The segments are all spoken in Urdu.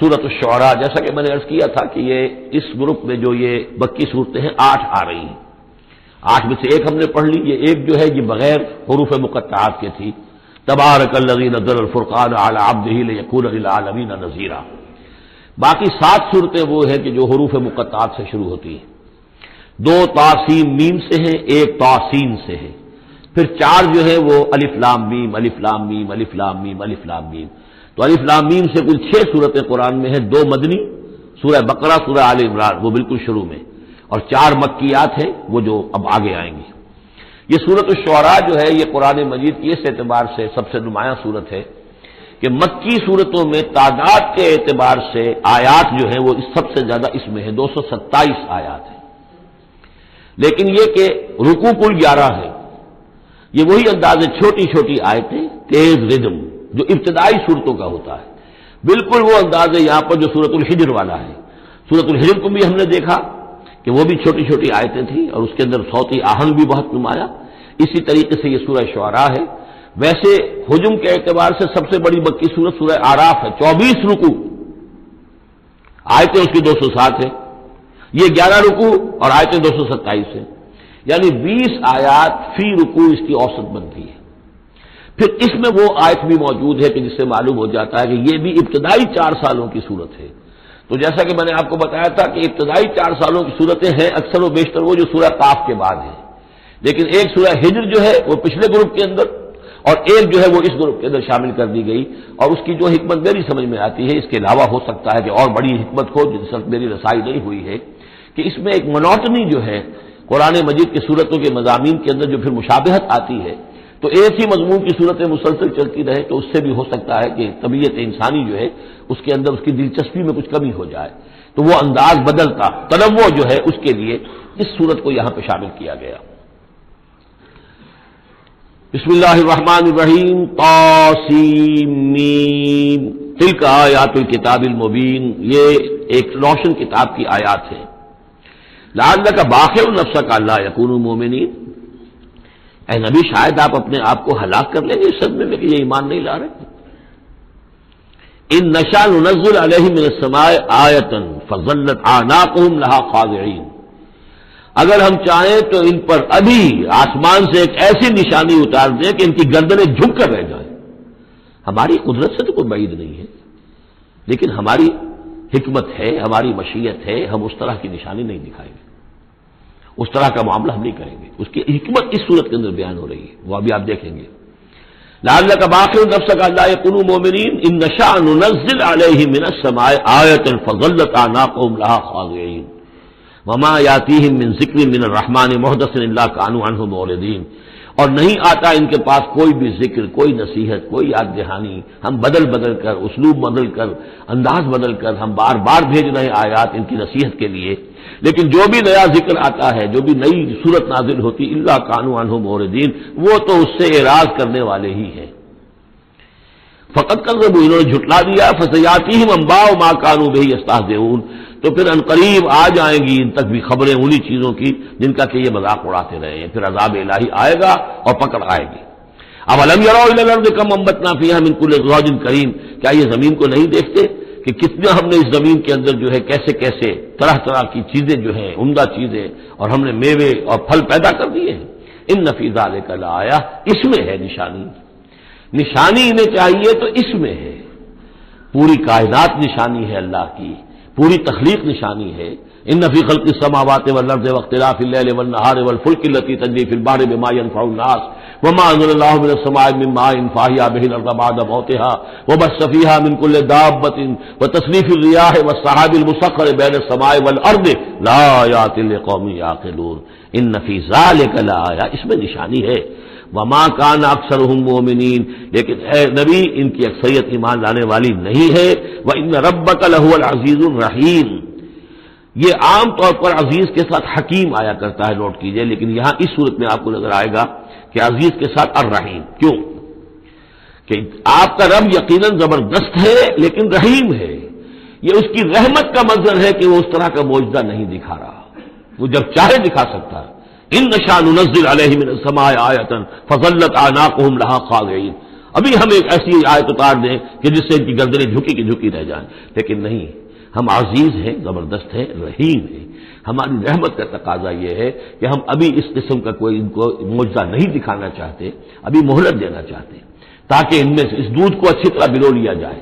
سورۃ الشعراء، جیسا کہ میں نے عرض کیا تھا کہ یہ اس گروپ میں جو یہ مکی صورتیں ہیں 8 آ رہی ہیں، 8 میں سے ایک ہم نے پڑھ لی، یہ ایک جو ہے یہ بغیر حروف مقطعات کے تھی، تبارک الذی نزل الفرقان علی عبدہ لیکون للعالمین نذیرا۔ باقی 7 صورتیں وہ ہیں کہ جو حروف مقطعات سے شروع ہوتی ہیں، 2 طاسین میم سے ہیں، 1 طاسین سے ہے، پھر 4 جو ہے وہ الف لام میم الف لام میم الف لام میم الف لام میم۔ تو الف لام میم سے کل 6 صورتیں قرآن میں ہیں، 2 مدنی، سورہ بقرہ، سورہ آل عمران وہ بالکل شروع میں، اور 4 مکیات ہیں وہ جو اب آگے آئیں گی۔ یہ سورۃ الشعراء جو ہے یہ قرآن مجید کی اس اعتبار سے سب سے نمایاں صورت ہے کہ مکی صورتوں میں تعداد کے اعتبار سے آیات جو ہیں وہ سب سے زیادہ اس میں ہیں، 227 آیات ہیں، لیکن یہ کہ رکوع کل 11 ہے۔ یہ وہی انداز ہے، چھوٹی چھوٹی آیتیں، تیز ردم جو ابتدائی صورتوں کا ہوتا ہے، بالکل وہ انداز ہے یہاں پر جو سورۃ الحجر والا ہے۔ سورۃ الحجر کو بھی ہم نے دیکھا کہ وہ بھی چھوٹی چھوٹی آیتیں تھیں اور اس کے اندر صوتی آہنگ بھی بہت نمایاں، اسی طریقے سے یہ سورہ شعراء ہے۔ ویسے حجم کے اعتبار سے سب سے بڑی مکی سورت سورہ اعراف ہے، 24 رکوع، آیتیں اس کی 207 ہے، یہ 11 رکوع اور آیتیں 227 ہیں، یعنی 20 آیات فی رکوع اس کی اوسط بنتی ہے۔ پھر اس میں وہ آیت بھی موجود ہے کہ جس سے معلوم ہو جاتا ہے کہ یہ بھی ابتدائی 4 سالوں کی صورت ہے۔ تو جیسا کہ میں نے آپ کو بتایا تھا کہ ابتدائی 4 سالوں کی صورتیں ہیں اکثر و بیشتر وہ جو سورہ قاف کے بعد ہے، لیکن ایک سورہ ہجر جو ہے وہ پچھلے گروپ کے اندر اور ایک جو ہے وہ اس گروپ کے اندر شامل کر دی گئی، اور اس کی جو حکمت میری سمجھ میں آتی ہے، اس کے علاوہ ہو سکتا ہے کہ اور بڑی حکمت ہو جس وقت میری رسائی نہیں ہوئی ہے، کہ اس میں ایک منوٹنی جو ہے قرآن مجید کی صورتوں کے مضامین کے اندر جو پھر مشابہت آتی ہے، تو ایک ہی مضمون کی صورتیں مسلسل چلتی رہے تو اس سے بھی ہو سکتا ہے کہ طبیعت انسانی جو ہے اس کے اندر اس کی دلچسپی میں کچھ کمی ہو جائے، تو وہ انداز بدلتا تنوع جو ہے اس کے لیے اس صورت کو یہاں پہ شامل کیا گیا۔ بسم اللہ الرحمن الرحیم، طاسیم میم، تلک آیات الکتاب المبین، یہ ایک روشن کتاب کی آیات ہیں۔ لعلک باخع نفسک الا یکونوا مؤمنین، اے نبی شاید آپ اپنے آپ کو ہلاک کر لیں گے اس صدمے میں کہ یہ ایمان نہیں لا رہے۔ ان نشاء ننزل علیہم من السماء آیۃ فظلت اعناقهم لها خاضعین، اگر ہم چاہیں تو ان پر ابھی آسمان سے ایک ایسی نشانی اتار دیں کہ ان کی گردنیں جھک کر رہ جائیں۔ ہماری قدرت سے تو کوئی بعید نہیں ہے، لیکن ہماری حکمت ہے، ہماری مشیت ہے، ہم اس طرح کی نشانی نہیں دکھائیں گے، اس طرح کا معاملہ ہم نہیں کریں گے۔ اس کی حکمت اس صورت کے اندر بیان ہو رہی ہے، وہ ابھی آپ دیکھیں گے۔ لعلک باخع نفسک الا یکونوا مؤمنین ان نشاء ننزل علیہم من السماء آیۃ فظلت اعناقهم لها خاضعین وما یاتیہم من ذکر من الرحمن محدث الا کانوا عنہ معرضین، اور نہیں آتا ان کے پاس کوئی بھی ذکر، کوئی نصیحت، کوئی یاد دہانی، ہم بدل بدل کر، اسلوب بدل کر، انداز بدل کر ہم بار بار بھیج رہے ہیں آیات ان کی نصیحت کے لیے، لیکن جو بھی نیا ذکر آتا ہے، جو بھی نئی صورت نازل ہوتی الا کانوا عنہ معرضین، وہ تو اس سے اعراض کرنے والے ہی ہیں۔ فقط کذبوا، انہوں نے جھٹلا دیا، فسیاتیہم انباء ما کانوا بہ یستہزئون، تو پھر انقریب آ جائیں گی ان تک بھی خبریں انہی چیزوں کی جن کا کہ یہ مذاق اڑاتے رہے ہیں، پھر عذاب الہی آئے گا اور پکڑ آئے گی۔ اولم یروا الی الارض کم انبتنا فیہا من کل زوج کریم، کیا یہ زمین کو نہیں دیکھتے کہ کتنا ہم نے اس زمین کے اندر جو ہے کیسے کیسے طرح طرح کی چیزیں جو ہیں، عمدہ چیزیں، اور ہم نے میوے اور پھل پیدا کر دیے ہیں۔ ان فی ذلک لآیہ، اس میں ہے نشانی، نشانی انہیں چاہیے تو اس میں ہے، پوری کائنات نشانی ہے اللہ کی، پوری تخلیق نشانی ہے۔ ان فی خلق السماوات والارض واختلاف اللیل والنہار والفلک التی تجری فی البحر بما ینفع الناس وما انزل اللہ من السماء من ماء فاحیا به الارض بعد موتها وبث فیہا من کل دابۃ وتصریف الریاح والسحاب المسخر بین السماء والارض لآیات لقوم یعقلون، ان فی ذلک لآیہ، اس میں نشانی ہے۔ وما کان اکثرهم مؤمنین، لیکن اے نبی ان کی اکثریت ایمان لانے والی نہیں ہے۔ وان ربک لہو العزیز الرحیم، یہ عام طور پر عزیز کے ساتھ حکیم آیا کرتا ہے، نوٹ کیجئے، لیکن یہاں اس صورت میں آپ کو نظر آئے گا کہ عزیز کے ساتھ الرحیم، کیوں کہ آپ کا رب یقیناً زبردست ہے لیکن رحیم ہے، یہ اس کی رحمت کا منظر ہے کہ وہ اس طرح کا معجزہ نہیں دکھا رہا، وہ جب چاہے دکھا سکتا ہے۔ ان نشاء ننزل علیہم من السماء آیۃ فظلت اعناقهم لها خاضعین، ابھی ہم ایک ایسی آیت اتار دیں کہ جس سے ان کی گردنیں جھکی کی جھکی رہ جائیں، لیکن نہیں، ہم عزیز ہیں، زبردست ہیں، رحیم ہیں۔ ہماری رحمت کا تقاضا یہ ہے کہ ہم ابھی اس قسم کا کوئی ان کو معجزہ نہیں دکھانا چاہتے، ابھی مہلت دینا چاہتے ہیں تاکہ ان میں سے اس دودھ کو اچھی طرح بلو لیا جائے۔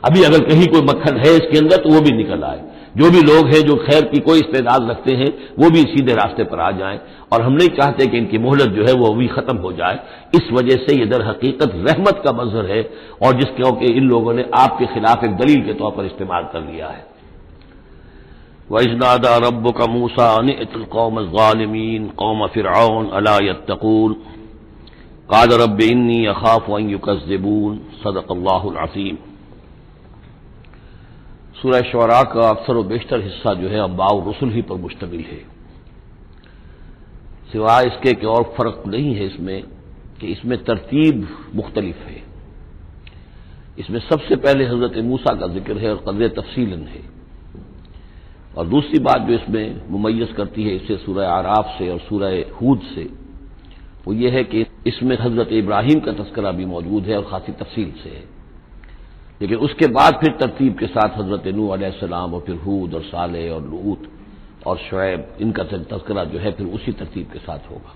ابھی اگر کہیں کوئی مکھن ہے اس کے اندر تو وہ بھی نکل آئے، جو بھی لوگ ہیں جو خیر کی کوئی استعداد رکھتے ہیں وہ بھی سیدھے راستے پر آ جائیں، اور ہم نہیں چاہتے کہ ان کی مہلت جو ہے وہ بھی ختم ہو جائے۔ اس وجہ سے یہ در حقیقت رحمت کا مظہر ہے، اور جس کو کہ ان لوگوں نے آپ کے خلاف ایک دلیل کے طور پر استعمال کر لیا ہے۔ وَإِذْ نَادَىٰ رَبُّكَ مُوسَىٰ أَنِ ائْتِ الْقَوْمَ الظَّالِمِينَ قَوْمَ فِرْعَوْنَ أَلَا يَتَّقُونَ قَالَ رَبِّ إِنِّي أَخَافُ أَن يُكَذِّبُونَ صدق اللہ العظیم۔ سورہ شعراء کا اکثر و بیشتر حصہ جو ہے انباء الرسل ہی پر مشتمل ہے، سوائے اس کے کہ اور فرق نہیں ہے اس میں کہ اس میں ترتیب مختلف ہے۔ اس میں سب سے پہلے حضرت موسیٰ کا ذکر ہے اور قدر تفصیلاً ہے، اور دوسری بات جو اس میں ممیز کرتی ہے اسے سورہ اعراف سے اور سورہ ہود سے، وہ یہ ہے کہ اس میں حضرت ابراہیم کا تذکرہ بھی موجود ہے اور خاصی تفصیل سے ہے، لیکن اس کے بعد پھر ترتیب کے ساتھ حضرت نوح علیہ السلام اور پھر ہود اور صالح اور لوط اور شعیب، ان کا تذکرہ جو ہے پھر اسی ترتیب کے ساتھ ہوگا۔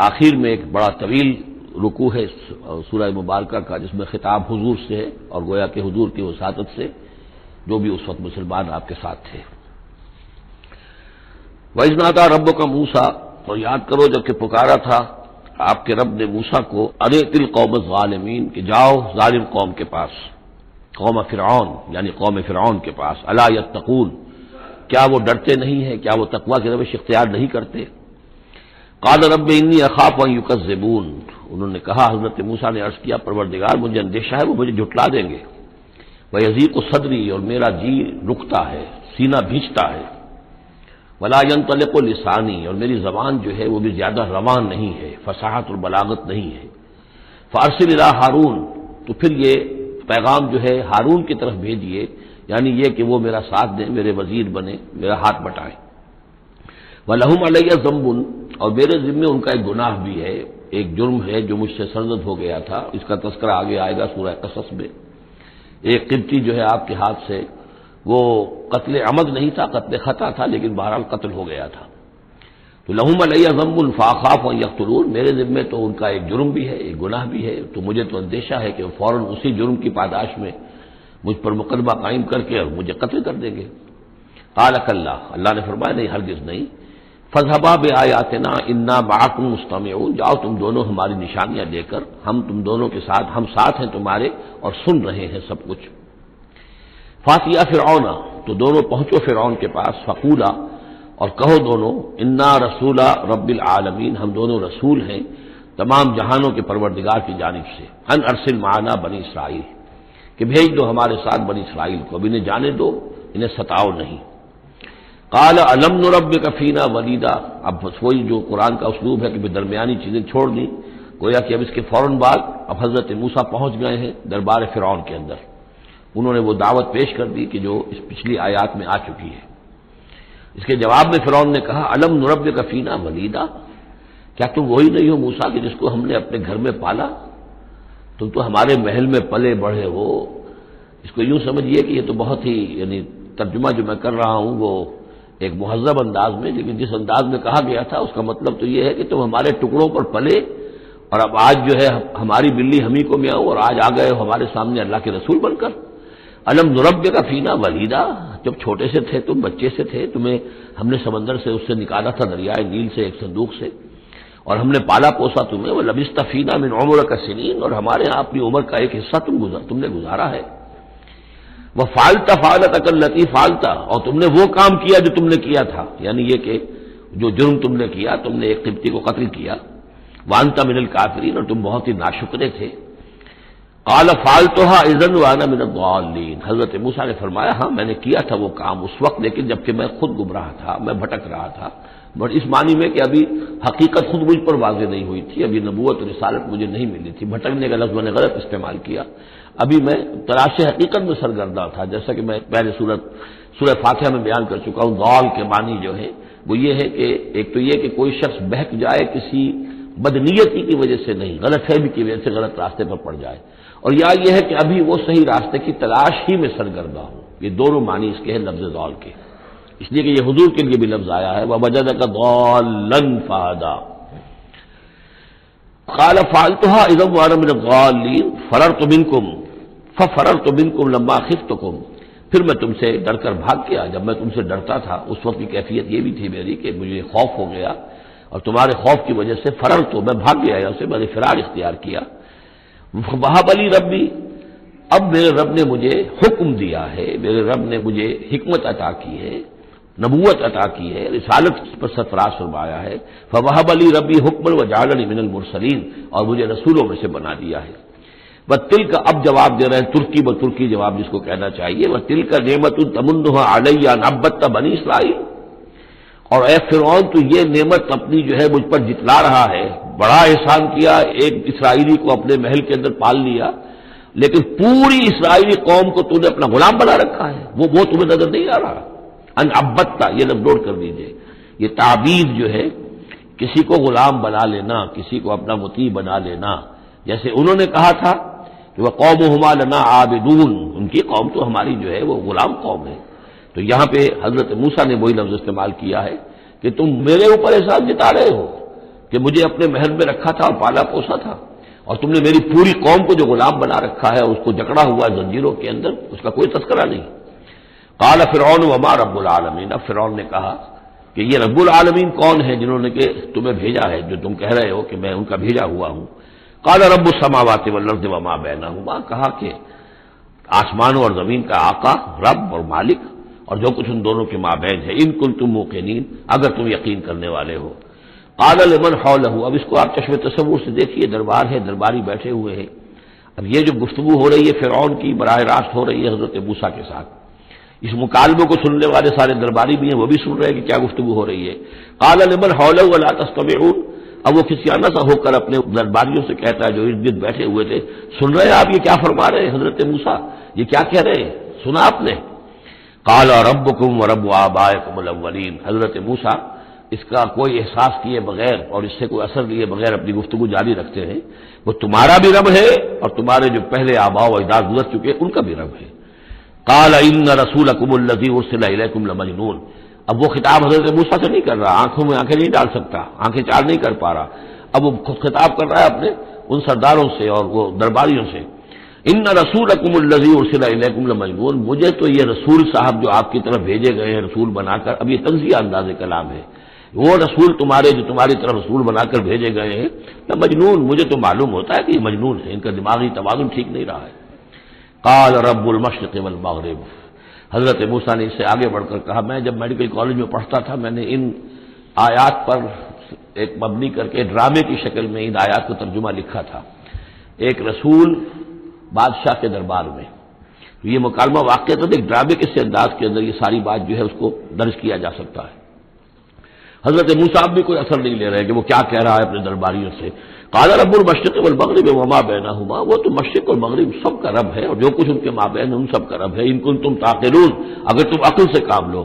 آخر میں ایک بڑا طویل رکوع ہے سورہ مبارکہ کا، جس میں خطاب حضور سے ہے، اور گویا کہ حضور کی وساطت سے جو بھی اس وقت مسلمان آپ کے ساتھ تھے۔ وَإِذْ نَادَىٰ رَبُّكَ مُوسَىٰ، اور یاد کرو جب کہ پکارا تھا آپ کے رب نے موسیٰ کو، أَنِ ائْتِ الْقَوْمَ الظَّالِمِينَ، کہ جاؤ ظالم قوم کے پاس، قوم فرعون یعنی قوم فرعون کے پاس، أَلَا يَتَّقُونَ، کیا وہ ڈرتے نہیں ہیں، کیا وہ تقویٰ کی روش اختیار نہیں کرتے؟ قال رب انی اخاف ان یکذبون، انہوں نے کہا، حضرت موسیٰ نے عرض کیا، پروردگار مجھے اندیشہ ہے وہ مجھے جھٹلا دیں گے، ویضیق صدری، اور میرا جی رکتا ہے، سینہ بھیجتا ہے، ولا ینطلق لسانی، اور میری زبان جو ہے وہ بھی زیادہ رواں نہیں ہے، فصاحت اور بلاغت نہیں ہے، فارسل الی ہارون، تو پھر یہ پیغام جو ہے ہارون کی طرف بھیجیے، یعنی یہ کہ وہ میرا ساتھ دیں، میرے وزیر بنے، میرا ہاتھ بٹائیں، وَلَهُمْ عَلَيَّ ذَنْبٌ، اور میرے ذمے ان کا ایک گناہ بھی ہے، ایک جرم ہے جو مجھ سے سرزد ہو گیا تھا، اس کا تذکرہ آگے آئے گا سورہ قصص میں۔ ایک قبطی جو ہے آپ کے ہاتھ سے، وہ قتل عمد نہیں تھا، قتل خطا تھا، لیکن بہرحال قتل ہو گیا تھا۔ تو لَهُمْ عَلَيَّ ذَنْبٌ فَأَخَافُ أَن يَقْتُلُونِ، میرے ذمے تو ان کا ایک جرم بھی ہے، ایک گناہ بھی ہے، تو مجھے تو اندیشہ ہے کہ وہ فوراً اسی جرم کی پاداش میں مجھ پر مقدمہ قائم کر کے اور مجھے قتل کر دیں گے۔ قال کلا، اللہ نے فرمایا نہیں، ہرگز نہیں، فاذهبا بآیاتنا انا معکم مستمعون، جاؤ تم دونوں ہماری نشانیاں لے کر، ہم تم دونوں کے ساتھ، ہم ساتھ ہیں تمہارے اور سن رہے ہیں سب کچھ۔ فاتیا فرعون، تو دونوں پہنچو فرعون کے پاس، فقولا، اور کہو دونوں، انا رسول رب العالمین، ہم دونوں رسول ہیں تمام جہانوں کے پروردگار کی جانب سے، ان ارسل معنا بنی اسرائیل، کہ بھیج دو ہمارے ساتھ بنی اسرائیل کو، اب انہیں جانے دو، انہیں ستاؤ نہیں۔ قال الم نربک فینا ولیدا، اب وہی جو قرآن کا اسلوب ہے کہ درمیانی چیزیں چھوڑ دیں، گویا کہ اب اس کے فوراً بعد اب حضرت موسیٰ پہنچ گئے ہیں دربار فرعون کے اندر، انہوں نے وہ دعوت پیش کر دی کہ جو اس پچھلی آیات میں آ چکی ہے۔ اس کے جواب میں فرعون نے کہا، الم نربک فینا ولیدا، کیا تم وہی نہیں ہو موسیٰ کہ جس کو ہم نے اپنے گھر میں پالا؟ تم تو ہمارے محل میں پلے بڑھے ہو۔ اس کو یوں سمجھیے کہ یہ تو بہت ہی، یعنی ترجمہ جو میں کر رہا ہوں وہ ایک مہذب انداز میں، لیکن جس انداز میں کہا گیا تھا اس کا مطلب تو یہ ہے کہ تم ہمارے ٹکڑوں پر پلے، اور اب آج جو ہے ہماری بلی ہمیں کو میں آؤ، اور آج آ گئے ہو ہمارے سامنے اللہ کے رسول بن کر۔ الم نربک فینا ولیدا، جب چھوٹے سے تھے تم، بچے سے تھے، تمہیں ہم نے سمندر سے اس سے نکالا تھا، دریائے نیل سے، ایک صندوق سے، اور ہم نے پالا پوسا تمہیں، وَلَبِثْتَ فِينَا مِنْ عُمُرِكَ سِنِينَ، اور ہمارے ہاں اپنی عمر کا ایک حصہ تم نے گزارا ہے۔ وَفَعَلْتَ فَعَلَتَكَ الَّتِي فَعَلْتَ، اور تم نے وہ کام کیا جو تم نے کیا تھا، یعنی یہ کہ جو جرم تم نے کیا، تم نے ایک قبطی کو قتل کیا، وَأَنْتَ مِنَ الْكَافِرِينَ، اور تم بہت ہی ناشکرے تھے۔ قَالَ فَعَلْتُهَا إِذًا وَأَنَا مِنَ الضَّالِّينَ، حضرت موسیٰ نے فرمایا ہاں میں نے کیا تھا وہ کام اس وقت، لیکن جبکہ میں خود گمراہ تھا، میں بھٹک رہا تھا، بٹ اس معنی میں کہ ابھی حقیقت خود مجھ پر واضح نہیں ہوئی تھی، ابھی نبوت اور رسالت مجھے نہیں ملی تھی، بھٹکنے کا لفظ میں نے غلط استعمال کیا، ابھی میں تلاش حقیقت میں سرگرداں تھا، جیسا کہ میں پہلے سورہ فاتحہ میں بیان کر چکا ہوں۔ ضال کے معنی جو ہے وہ یہ ہے کہ ایک تو یہ کہ کوئی شخص بہک جائے کسی بدنیتی کی وجہ سے نہیں، غلط فہمی کی وجہ سے غلط راستے پر پڑ جائے، اور یا یہ ہے کہ ابھی وہ صحیح راستے کی تلاش ہی میں سرگرداں ہوں۔ یہ دونوں معنی اس کے ہیں لفظ ضال کے، اس لیے کہ یہ حضور کے لیے بھی لفظ آیا ہے وَوَجَدَكَ ضَالًّا فَهَدَىٰ۔ قال فعلتها اذا وانا من الضالين فررت منكم ففررت منكم لما خفتكم، پھر میں تم سے ڈر کر بھاگ گیا جب میں تم سے ڈرتا تھا۔ اس وقت کی کیفیت یہ بھی تھی میری کہ مجھے خوف ہو گیا، اور تمہارے خوف کی وجہ سے فررت، میں بھاگ گیا یہاں سے، میں نے فرار اختیار کیا۔ وہب لی ربی، اب میرے رب نے مجھے حکم دیا ہے، میرے رب نے مجھے حکمت عطا کی ہے، نبوت عطا کی ہے، رسالت پر سرفراز فرمایا ہے۔ فوہب لی ربی حکما وجعلنی من المرسلین، اور مجھے رسولوں میں سے بنا دیا ہے۔ وَتِلْكَ، اب جواب دے رہے ہیں ترکی بترکی جواب جس کو کہنا چاہیے، وَتِلْكَ نعمۃ تمنھا علی ان عبدت بنی اسرائیل، اور اے فرعون تو یہ نعمت اپنی جو ہے مجھ پر جتلا رہا ہے، بڑا احسان کیا، ایک اسرائیلی کو اپنے محل کے اندر پال لیا، لیکن پوری اسرائیلی قوم کو تو نے اپنا غلام بنا رکھا ہے، وہ تمہیں نظر نہیں آ رہا۔ ان عبدت، یہ لفظ نوٹ کر لیجیے، یہ تعبیر جو ہے کسی کو غلام بنا لینا، کسی کو اپنا مطیع بنا لینا، جیسے انہوں نے کہا تھا کہ وہ قومہما لنا عابدون، ان کی قوم تو ہماری جو ہے وہ غلام قوم ہے، تو یہاں پہ حضرت موسیٰ نے وہی لفظ استعمال کیا ہے کہ تم میرے اوپر احسان جتا رہے ہو کہ مجھے اپنے محل میں رکھا تھا اور پالا پوسا تھا، اور تم نے میری پوری قوم کو جو غلام بنا رکھا ہے، اس کو جکڑا ہوا زنجیروں کے اندر، اس کا کوئی تذکرہ نہیں۔ قال فرعون وما رب العالمین، اب فرعون نے کہا کہ یہ رب العالمین کون ہے جنہوں نے کہ تمہیں بھیجا ہے، جو تم کہہ رہے ہو کہ میں ان کا بھیجا ہوا ہوں۔ قال رب السماوات والارض وما بینہما، کہا کہ آسمانوں اور زمین کا آقا، رب اور مالک، اور جو کچھ ان دونوں کے مابین ہے، ان کنتم موقنین، اگر تم یقین کرنے والے ہو۔ قال لمن حولہ، اب اس کو آپ چشم تصور سے دیکھیے، دربار ہے، درباری بیٹھے ہوئے ہیں، اب یہ جو گفتگو ہو رہی ہے فرعون کی براہ راست ہو رہی ہے حضرت موسیٰ کے ساتھ، اس مکالمے کو سننے والے سارے درباری بھی ہیں، وہ بھی سن رہے ہیں کہ کیا گفتگو ہو رہی ہے۔ قال لمن حولہ ولا تستمعون، اب وہ کسیانہ سا ہو کر اپنے درباریوں سے کہتا ہے جو ارد گرد بیٹھے ہوئے تھے، سن رہے ہیں آپ یہ کیا فرما رہے ہیں حضرت موسیٰ، یہ کیا کہہ رہے ہیں، سنا آپ نے؟ قال ربکم ورب آبائکم الاولین، حضرت موسیٰ اس کا کوئی احساس کیے بغیر اور اس سے کوئی اثر لیے بغیر اپنی گفتگو جاری رکھتے ہیں، وہ تمہارا بھی رب ہے اور تمہارے جو پہلے آباء و اجداد گزر چکے ان کا بھی رب ہے۔ قال ان رسولکم الذی ارسل الیکم لمجنون، اب وہ خطاب حضرت موسیٰ سے نہیں کر رہا، آنکھوں میں آنکھیں نہیں ڈال سکتا، آنکھیں چار نہیں کر پا رہا، اب وہ خود خطاب کر رہا ہے اپنے ان سرداروں سے اور وہ درباریوں سے۔ ان رسولکم الذی ارسل الیکم لمجنون، مجھے تو یہ رسول صاحب جو آپ کی طرف بھیجے گئے ہیں رسول بنا کر، اب یہ تنزیہ انداز کلام ہے، وہ رسول تمہارے جو تمہاری طرف رسول بنا کر بھیجے گئے ہیں مجنون، مجھے تو معلوم ہوتا ہے کہ یہ مجنون ہے، ان کا دماغی توازن ٹھیک نہیں رہا ہے۔ قال رب المشرق والمغرب، حضرت موسیٰ نے اس سے آگے بڑھ کر کہا، میں جب میڈیکل کالج میں پڑھتا تھا میں نے ان آیات پر ایک مبنی کر کے ڈرامے کی شکل میں ان آیات کو ترجمہ لکھا تھا، ایک رسول بادشاہ کے دربار میں، تو یہ مکالمہ واقع تھا، ایک ڈرامے کے سے انداز کے اندر یہ ساری بات جو ہے اس کو درج کیا جا سکتا ہے۔ حضرت موسیٰ بھی کوئی اثر نہیں لے رہے کہ وہ کیا کہہ رہا ہے اپنے درباریوں سے۔ قال رب المشرق والمغرب وما بینہما، وہ تو مشرق اور مغرب سب کا رب ہے اور جو کچھ ان کے مابین ان سب کا رب ہے، ان کنتم تعقلون، اگر تم عقل سے کام لو۔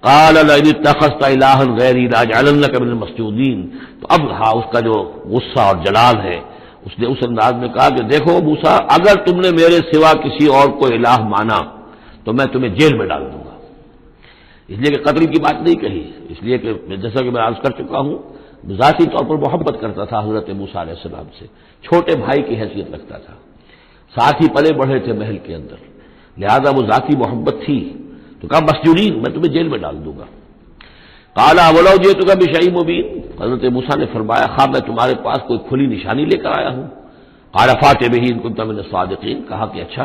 قال لئن اتخذت الہا غیری لاجعلنک من المسجونین، تو اب اس کا جو غصہ اور جلال ہے، اس نے اس انداز میں کہا کہ دیکھو موسیٰ، اگر تم نے میرے سوا کسی اور کو الہ مانا تو میں تمہیں جیل میں ڈال دوں گا، اس لیے کہ قتل کی بات نہیں کہی، اس لیے کہ جیسا کہ میں عرض کر چکا ہوں ذاتی طور پر محبت کرتا تھا حضرت موسیٰ علیہ السلام سے، چھوٹے بھائی کی حیثیت رکھتا تھا، ساتھ ہی پلے بڑھے تھے محل کے اندر، لہذا وہ ذاتی محبت تھی، تو کہا مسجونین، میں تمہیں جیل میں ڈال دوں گا۔ قال اولو جئتک بشیء مبین، حضرت موسیٰ نے فرمایا خواہ میں تمہارے پاس کوئی کھلی نشانی لے کر آیا ہوں۔ قال فأت بہ ان کنت من الصادقین، کہا کہ اچھا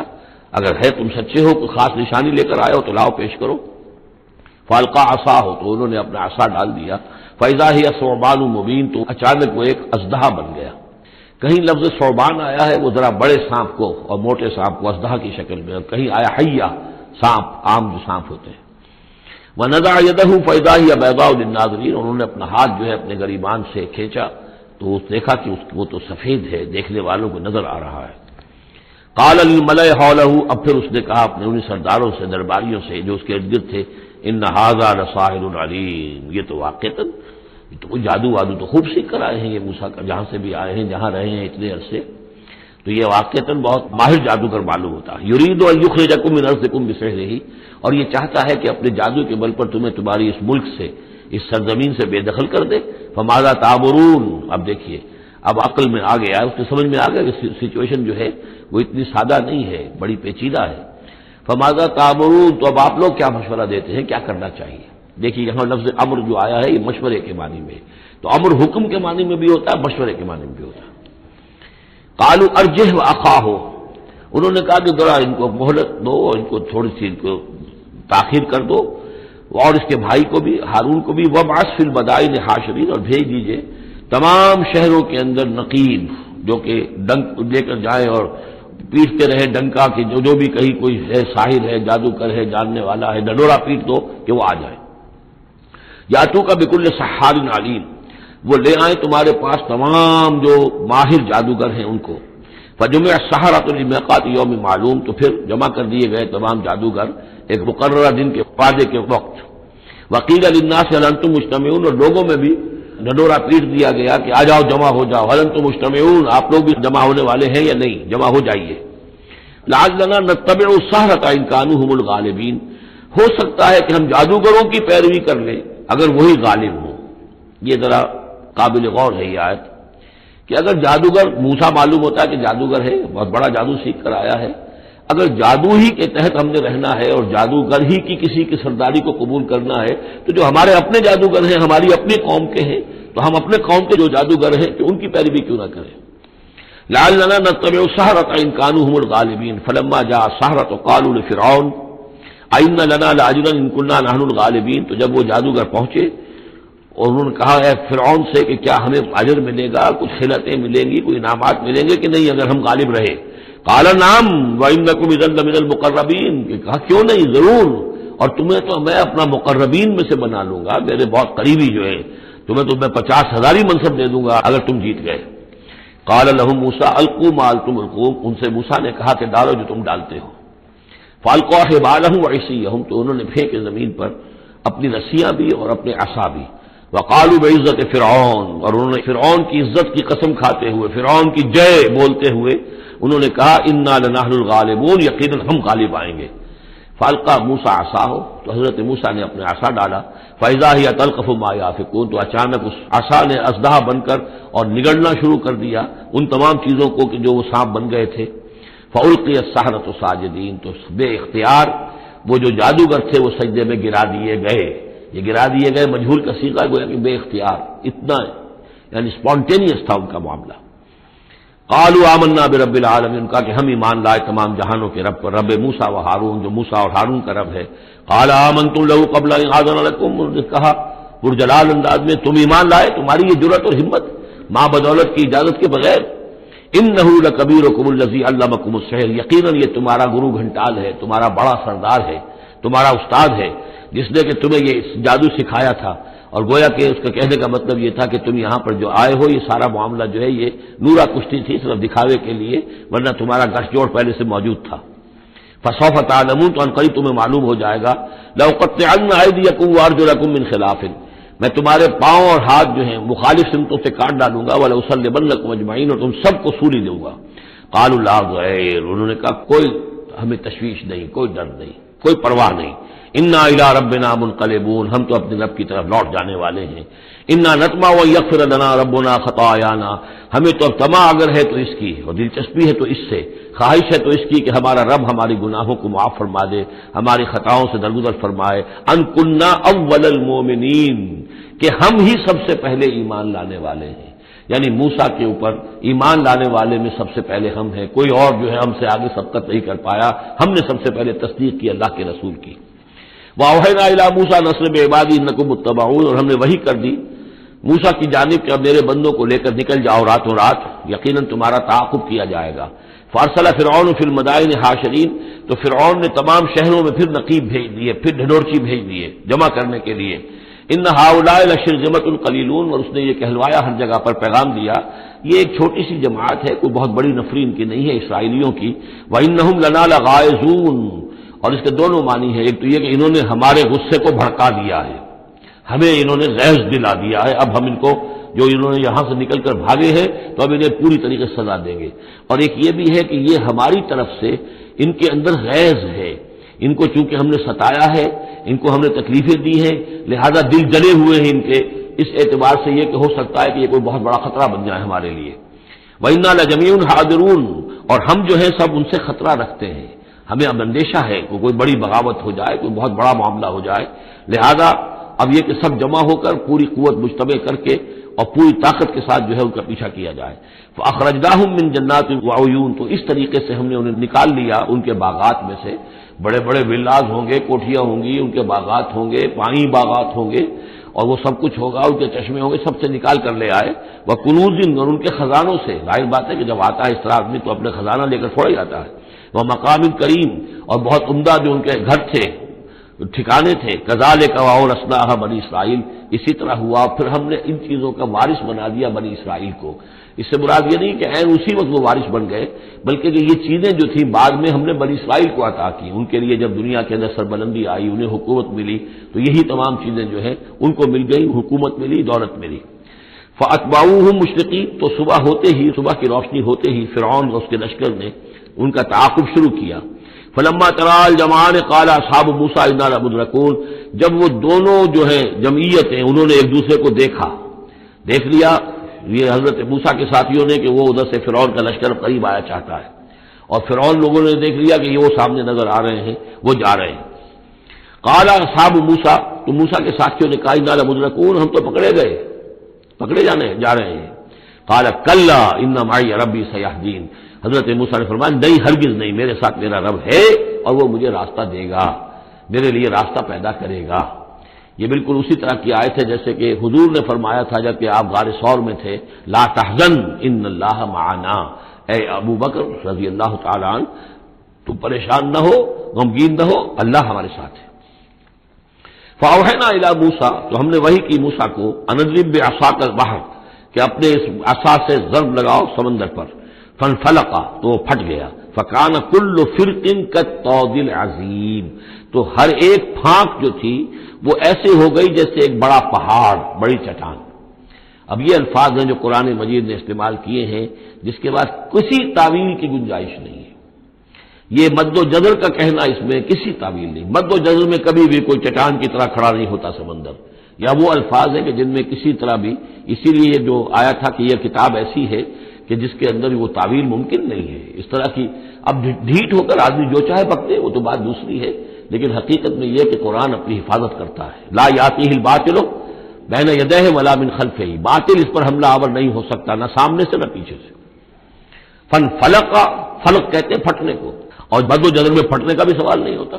اگر ہے تم سچے ہو، کوئی خاص نشانی لے کر آئے ہو تو لاؤ پیش کرو۔ فالقى عصاه، تو انہوں نے اپنا عصا ڈال دیا، فاذا هي ثعبان مبین، تو اچانک وہ ایک اژدہا بن گیا۔ کہیں لفظ ثعبان آیا ہے وہ ذرا بڑے سانپ کو اور موٹے سانپ کو اژدہا کی شکل میں، اور کہیں آیا حیہ، سانپ، عام جو سانپ ہوتے ہیں۔ ونزع يده فاذا هي بيضاء للناظرين، انہوں نے اپنا ہاتھ جو ہے اپنے گریبان سے کھینچا تو دیکھا کہ وہ تو سفید ہے، دیکھنے والوں کو نظر آ رہا ہے۔ قال للملأ حوله، اب پھر اس نے کہا اپنے انہیں سرداروں سے، درباریوں سے جو اس کے ارد گرد تھے، ان ھذا لساحر علیم، یہ تو واقعتاً تو کوئی جادو وادو تو خوب سیکھ کر آئے ہیں یہ موسیٰ کا، جہاں سے بھی آئے ہیں، جہاں رہے ہیں اتنے عرصے، تو یہ واقعتاً بہت ماہر جادوگر معلوم ہوتا ہے۔ یرید ان یخرجکم من ارضکم بسحرہ، اور یہ چاہتا ہے کہ اپنے جادو کے بل پر تمہیں تمہاری اس ملک سے، اس سرزمین سے بے دخل کر دے۔ فماذا تامرون، اب دیکھیے اب عقل میں آ گیا، اس کی سمجھ میں آ گیا کہ سچویشن جو ہے وہ اتنی سادہ نہیں ہے، بڑی پیچیدہ ہے۔ فماذا تامرون، تو اب آپ لوگ کیا مشورہ دیتے ہیں، کیا کرنا چاہیے؟ دیکھیے یہاں لفظ امر جو آیا ہے یہ مشورے کے معنی میں، تو امر حکم کے معنی میں بھی ہوتا ہے، مشورے کے معنی میں بھی ہوتا ہے۔ قالوا ارجہ واخاہ، انہوں نے کہا کہ ذرا ان کو مہلت دو، ان کو تھوڑی سی ان کو تاخیر کر دو، اور اس کے بھائی کو بھی، ہارون کو بھی، وابعث فی المدائن حاشرین، اور بھیج دیجئے تمام شہروں کے اندر نقیب، جو کہ ڈنک لے کر جائیں اور پیٹتے رہے ڈنکا کہ جو بھی کہیں کوئی ہے، ساحر ہے، جادوگر ہے، جاننے والا ہے، ڈنڈورا پیٹ دو کہ وہ آ جائے۔ یاتو کا بکل سحار علیم، وہ لے آئیں تمہارے پاس تمام جو ماہر جادوگر ہیں ان کو۔ فجمع السحرۃ لمیقات یوم معلوم، تو پھر جمع کر دیے گئے تمام جادوگر ایک مقررہ دن کے وعدے کے وقت۔ وقیل للناس هل انتم مجتمعون، اور لوگوں میں بھی ڈنڈورا پیٹ دیا گیا کہ آ جاؤ، جمع ہو جاؤ، هل انتم مجتمعون، آپ لوگ بھی جمع ہونے والے ہیں یا نہیں، جمع ہو جائیے۔ لعلنا نتبع السحرۃ ان كانوا هم الغالبین، ہو سکتا ہے کہ ہم جادوگروں کی پیروی کر لیں اگر وہی غالب ہوں۔ یہ ذرا قابل غور ہے یہ آیت کہ اگر جادوگر، موسیٰ معلوم ہوتا ہے کہ جادوگر ہے، بہت بڑا جادو سیکھ کر آیا ہے، اگر جادو ہی کے تحت ہم نے رہنا ہے اور جادوگر ہی کی کسی کی سرداری کو قبول کرنا ہے، تو جو ہمارے اپنے جادوگر ہیں، ہماری اپنی قوم کے ہیں، تو ہم اپنے قوم کے جو جادوگر ہیں کہ ان کی پیروی کیوں نہ کریں۔ لعلنا نتبع السحرۃ ان كانوا هم الغالبین فلما جاء السحرۃ قالوا لفرعون ائن لنا لاجرا ان كنا نحن الغالبین، تو جب وہ جادوگر پہنچے اور انہوں نے کہا ہے فرعون سے کہ کیا ہمیں اجر ملے گا، کچھ خلعتیں ملیں گی، کوئی انعامات ملیں گے کہ نہیں اگر ہم غالب رہے؟ قال نعم وانکم اذا لمن المقربین، کہ کہا کیوں نہیں، ضرور، اور تمہیں تو میں اپنا مقربین میں سے بنا لوں گا، میرے بہت قریبی جو ہیں، تمہیں تو میں 50,000 ہی منصب دے دوں گا اگر تم جیت گئے۔ قال لهم موسیٰ القوا ما انتم ملقون، ان سے موسیٰ نے کہا کہ ڈالو جو تم ڈالتے ہو۔ فالقوا حبالهم وعصیهم، تو انہوں نے پھینکے زمین پر اپنی رسیاں بھی اور اپنے عصا بھی۔ وقالوا بعزت فرعون، اور انہوں نے فرعون کی عزت کی قسم کھاتے ہوئے، فرعون کی جے بولتے ہوئے انہوں نے کہا انا لنحن الغالبون، یقیناً ہم غالب آئیں گے۔ فالقى موسیٰ عصاہ، تو حضرت موسیٰ نے اپنے عصا ڈالا، فاذا هي تلقف ما يافكون، تو اچانک اس عصا نے اسدحہ بن کر اور نگلنا شروع کر دیا ان تمام چیزوں کو کہ جو وہ سانپ بن گئے تھے۔ فالقي السحرة ساجدين، تو بے اختیار وہ جو جادوگر تھے وہ سجدے میں گرا دیے گئے۔ یہ گرا دیے گئے مجہول کا صیغہ گویا کہ بے اختیار، اتنا یعنی اسپونٹینیس تھا ان کا معاملہ۔ قالوا آمنا برب العالمین، کہا کہ ہم ایمان لائے تمام جہانوں کے رب پر، رب موسیٰ و ہارون، جو موسیٰ اور ہارون کا رب ہے۔ قال آمنتم له قبل ان آذن لكم، انہوں نے کہا پرجلال انداز میں، تم ایمان لائے، تمہاری یہ جرأت اور ہمت ماں بدولت کی اجازت کے بغیر۔ انه لکبیرکم الذی علمکم السحر، یقیناً یہ تمہارا گرو گھنٹال ہے، تمہارا بڑا سردار ہے، تمہارا استاد ہے، جس نے کہ تمہیں یہ جادو سکھایا تھا۔ اور گویا کہ اس کا کہنے کا مطلب یہ تھا کہ تم یہاں پر جو آئے ہو یہ سارا معاملہ جو ہے یہ نورا کشتی تھی، صرف دکھاوے کے لیے، ورنہ تمہارا گٹھ جوڑ پہلے سے موجود تھا۔ فسوف تعلمون، تو عنقریب تمہیں معلوم ہو جائے گا۔ لأقطعن أيديكم وأرجلكم من خلاف، میں تمہارے پاؤں اور ہاتھ جو ہیں مخالف سمتوں سے کاٹ ڈالوں گا، وَلَأُصَلِّبَنَّكُمْ أَجْمَعِينَ، اور تم سب کو سولی دوں گا۔ قالوا لا ضير، انہوں نے کہا کوئی ہمیں تشویش نہیں، کوئی ڈر نہیں، کوئی پرواہ نہیں۔ انا الی ربنا منقلبون، ہم تو اپنے رب کی طرف لوٹ جانے والے ہیں۔ انا نطمع ان یغفر لنا ربنا خطایانا، ہمیں تو اب طمع اگر ہے تو اس کی، اور دلچسپی ہے تو اس سے، خواہش ہے تو اس کی کہ ہمارا رب ہماری گناہوں کو معاف فرما دے، ہماری خطاؤں سے درگزر فرمائے۔ ان کنا اول المؤمنین، کہ ہم ہی سب سے پہلے ایمان لانے والے ہیں، یعنی موسیٰ کے اوپر ایمان لانے والے میں سب سے پہلے ہم ہیں، کوئی اور جو ہے ہم سے آگے سبقت نہیں کر پایا، ہم نے سب سے پہلے تصدیق کی اللہ کے رسول کی۔ وَأَوْحَيْنَا إِلَىٰ مُوسَىٰ نَصْرِ بِعِبَادِي إِنَّكُمْ مُتَّبَعُونَ، اور ہم نے وحی کر دی موسیٰ کی جانب کہ اب میرے بندوں کو لے کر نکل جاؤ راتوں رات، یقیناً تمہارا تعاقب کیا جائے گا۔ فَأَرْسَلَ فِرْعَوْنُ فِي الْمَدَائِنِ حَاشِرِينَ، تو فرعون نے تمام شہروں میں پھر نقیب بھیج دیے، پھر ڈھنڈورچی بھیج دیے جمع کرنے کے لیے۔ إِنَّ هَٰؤُلَاءِ لَشِرْذِمَةٌ قَلِيلُونَ، اور اس نے یہ کہلوایا ہر جگہ پر پیغام دیا، یہ ایک چھوٹی سی جماعت ہے، کوئی بہت بڑی نفری ان کی نہیں ہے اسرائیلیوں کی۔ وَإِنَّهُمْ لَنَا لَغَائِظُونَ، اور اس کے دونوں معنی ہے، ایک تو یہ کہ انہوں نے ہمارے غصے کو بھڑکا دیا ہے، ہمیں انہوں نے غیظ دلا دیا ہے، اب ہم ان کو جو انہوں نے یہاں سے نکل کر بھاگے ہیں تو اب انہیں پوری طریقے سے سزا دیں گے۔ اور ایک یہ بھی ہے کہ یہ ہماری طرف سے ان کے اندر غیظ ہے، ان کو چونکہ ہم نے ستایا ہے، ان کو ہم نے تکلیفیں دی ہیں، لہذا دل جلے ہوئے ہیں ان کے، اس اعتبار سے یہ کہ ہو سکتا ہے کہ یہ کوئی بہت بڑا خطرہ بن جائے ہمارے لیے۔ وَإِنَّا لَجَمِيعٌ حَاذِرُونَ، اور ہم جو ہے سب ان سے خطرہ رکھتے ہیں، ہمیں اب اندیشہ ہے کہ کوئی بڑی بغاوت ہو جائے، کوئی بہت بڑا معاملہ ہو جائے، لہذا اب یہ کہ سب جمع ہو کر پوری قوت مجتمع کر کے اور پوری طاقت کے ساتھ جو ہے ان کا پیچھا کیا جائے۔ فَأَخْرَجْنَاهُم مِّن جَنَّاتٍ وَعُيُونٍ، تو اس طریقے سے ہم نے انہیں نکال لیا ان کے باغات میں سے، بڑے بڑے ولاز ہوں گے، کوٹھیاں ہوں گی، ان کے باغات ہوں گے، پانی باغات ہوں گے، اور وہ سب کچھ ہوگا، ان کے چشمے ہوں گے، سب سے نکال کر لے آئے۔ وَكُنُوزٍ، اور ان کے خزانوں سے، ظاہر بات ہے کہ جب آتا ہے اس طرح آدمی تو اپنے خزانہ لے کر تھوڑا ہی آتا ہے۔ وَمَقَامٍ کریم، اور بہت عمدہ جو ان کے گھر تھے، ٹھکانے تھے۔ کذالک وَأَوْرَثْنَاهَا بنی اسرائیل، اسی طرح ہوا پھر ہم نے ان چیزوں کا وارث بنا دیا بنی اسرائیل کو۔ اس سے مراد یہ نہیں کہ عین اسی وقت وہ وارث بن گئے، بلکہ کہ یہ چیزیں جو تھیں بعد میں ہم نے بنی اسرائیل کو عطا کی، ان کے لیے جب دنیا کے اندر سربلندی آئی، انہیں حکومت ملی، تو یہی تمام چیزیں جو ہیں ان کو مل گئی، حکومت ملی، دولت ملی۔ فَأَتْبَعُوهُم مُشْرِقِينَ، تو صبح ہوتے ہی، صبح کی روشنی ہوتے ہی فرعون اور اس کے لشکر نے ان کا تعاقب شروع کیا۔ فلما ترى الجمعان قال اصحاب موسى انا لمدركون، جب وہ دونوں جو ہیں جمعیتیں انہوں نے ایک دوسرے کو دیکھ لیا، یہ حضرت موسیٰ کے ساتھیوں نے کہ وہ ادھر سے فرعون کا لشکر قریب آیا چاہتا ہے، اور فرعون لوگوں نے دیکھ لیا کہ یہ وہ سامنے نظر آ رہے ہیں، وہ جا رہے ہیں۔ قال اصحاب موسیٰ، تو موسیٰ کے ساتھیوں نے کہا انا لمدركون، ہم تو پکڑے جا رہے ہیں۔ قال كلا ان معي ربي سيهدين، حضرت موسیٰ نے فرمایا نہیں، ہرگز نہیں، میرے ساتھ میرا رب ہے اور وہ مجھے راستہ دے گا، میرے لیے راستہ پیدا کرے گا۔ یہ بالکل اسی طرح کی آیت ہے جیسے کہ حضور نے فرمایا تھا جب کہ آپ غار ثور میں تھے، لا تحزن ان اللہ معنا، اے ابو بکر رضی اللہ تعالی عنہ تم پریشان نہ ہو، غمگین نہ ہو، اللہ ہمارے ساتھ ہے۔ فاوحینا الی موسیٰ، تو ہم نے وحی کی موسیٰ کو، ان اضرب بعصاک البحر، کہ اپنے اس عصا سے ضرب لگاؤ سمندر پر، فانفلق، تو وہ پھٹ گیا، فکان کل فرق کالطود العظیم، تو ہر ایک پھانک جو تھی وہ ایسے ہو گئی جیسے ایک بڑا پہاڑ، بڑی چٹان۔ اب یہ الفاظ ہیں جو قرآن مجید نے استعمال کیے ہیں جس کے بعد کسی تعویل کی گنجائش نہیں ہے۔ یہ مد و جزر کا کہنا، اس میں کسی تعویل نہیں، مد و جزر میں کبھی بھی کوئی چٹان کی طرح کھڑا نہیں ہوتا سمندر، یا وہ الفاظ ہیں کہ جن میں کسی طرح بھی، اسی لیے جو آیا تھا کہ یہ کتاب ایسی ہے کہ جس کے اندر وہ تعویل ممکن نہیں ہے اس طرح کی۔ اب ڈھیٹ ہو کر آدمی جو چاہے پکڑے وہ تو بات دوسری ہے، لیکن حقیقت میں یہ کہ قرآن اپنی حفاظت کرتا ہے۔ لا یاتیہ الباطل بین یدیہ ولا من خلفہ، باطل اس پر حملہ آور نہیں ہو سکتا، نہ سامنے سے نہ پیچھے سے۔ فانفلق، فلق کہتے ہیں پھٹنے کو، اور بد و جزر میں پھٹنے کا بھی سوال نہیں ہوتا۔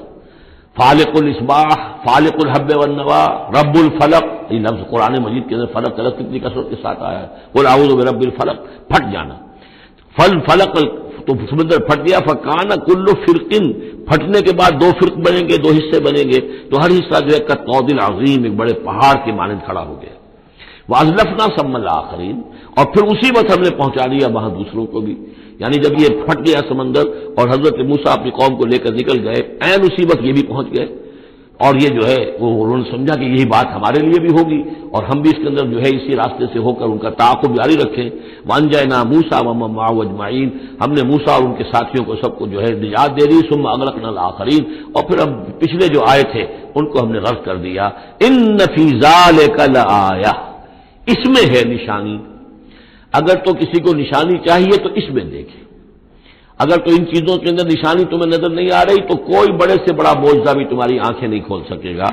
فالق الاصباح، فالق الحب والنوا، رب الفلق، یہ لفظ قرآن مجید کے اندر فلق کا لفظ کتنی کثرت کے ساتھ آیا ہے، قل اعوذ برب الفلق، پھٹ جانا۔ فلق، تو سمندر پھٹ گیا، فکان کل فرق، پھٹنے کے بعد دو فرق بنیں گے، دو حصے بنیں گے، تو ہر حصہ جو ہے کالطود العظیم، ایک بڑے پہاڑ کے مانند کھڑا ہو گیا۔ وازلفنا ثم الاخرین، اور پھر اسی وقت ہم نے پہنچا دیا وہاں دوسروں کو بھی، یعنی جب یہ پھٹ گیا سمندر اور حضرت موسیٰ اپنی قوم کو لے کر نکل گئے، عین اسی وقت یہ بھی پہنچ گئے، اور یہ جو ہے وہ انہوں نے سمجھا کہ یہی بات ہمارے لیے بھی ہوگی اور ہم بھی اس کے اندر جو ہے اسی راستے سے ہو کر ان کا تعاقب جاری رکھیں۔ وانجینا موسیٰ ومن معہ اجمعین، ہم نے موسیٰ اور ان کے ساتھیوں کو سب کو جو ہے نجات دے دی۔ ثم اغرقنا الاخرین، اور پھر اب پچھلے جو آئے تھے ان کو ہم نے غرق کر دیا۔ ان فی ذلک لآیہ، اس میں ہے نشانی، اگر تو کسی کو نشانی چاہیے تو اس میں دیکھیں، اگر تو ان چیزوں کے اندر نشانی تمہیں نظر نہیں آ رہی تو کوئی بڑے سے بڑا معجزہ بھی تمہاری آنکھیں نہیں کھول سکے گا۔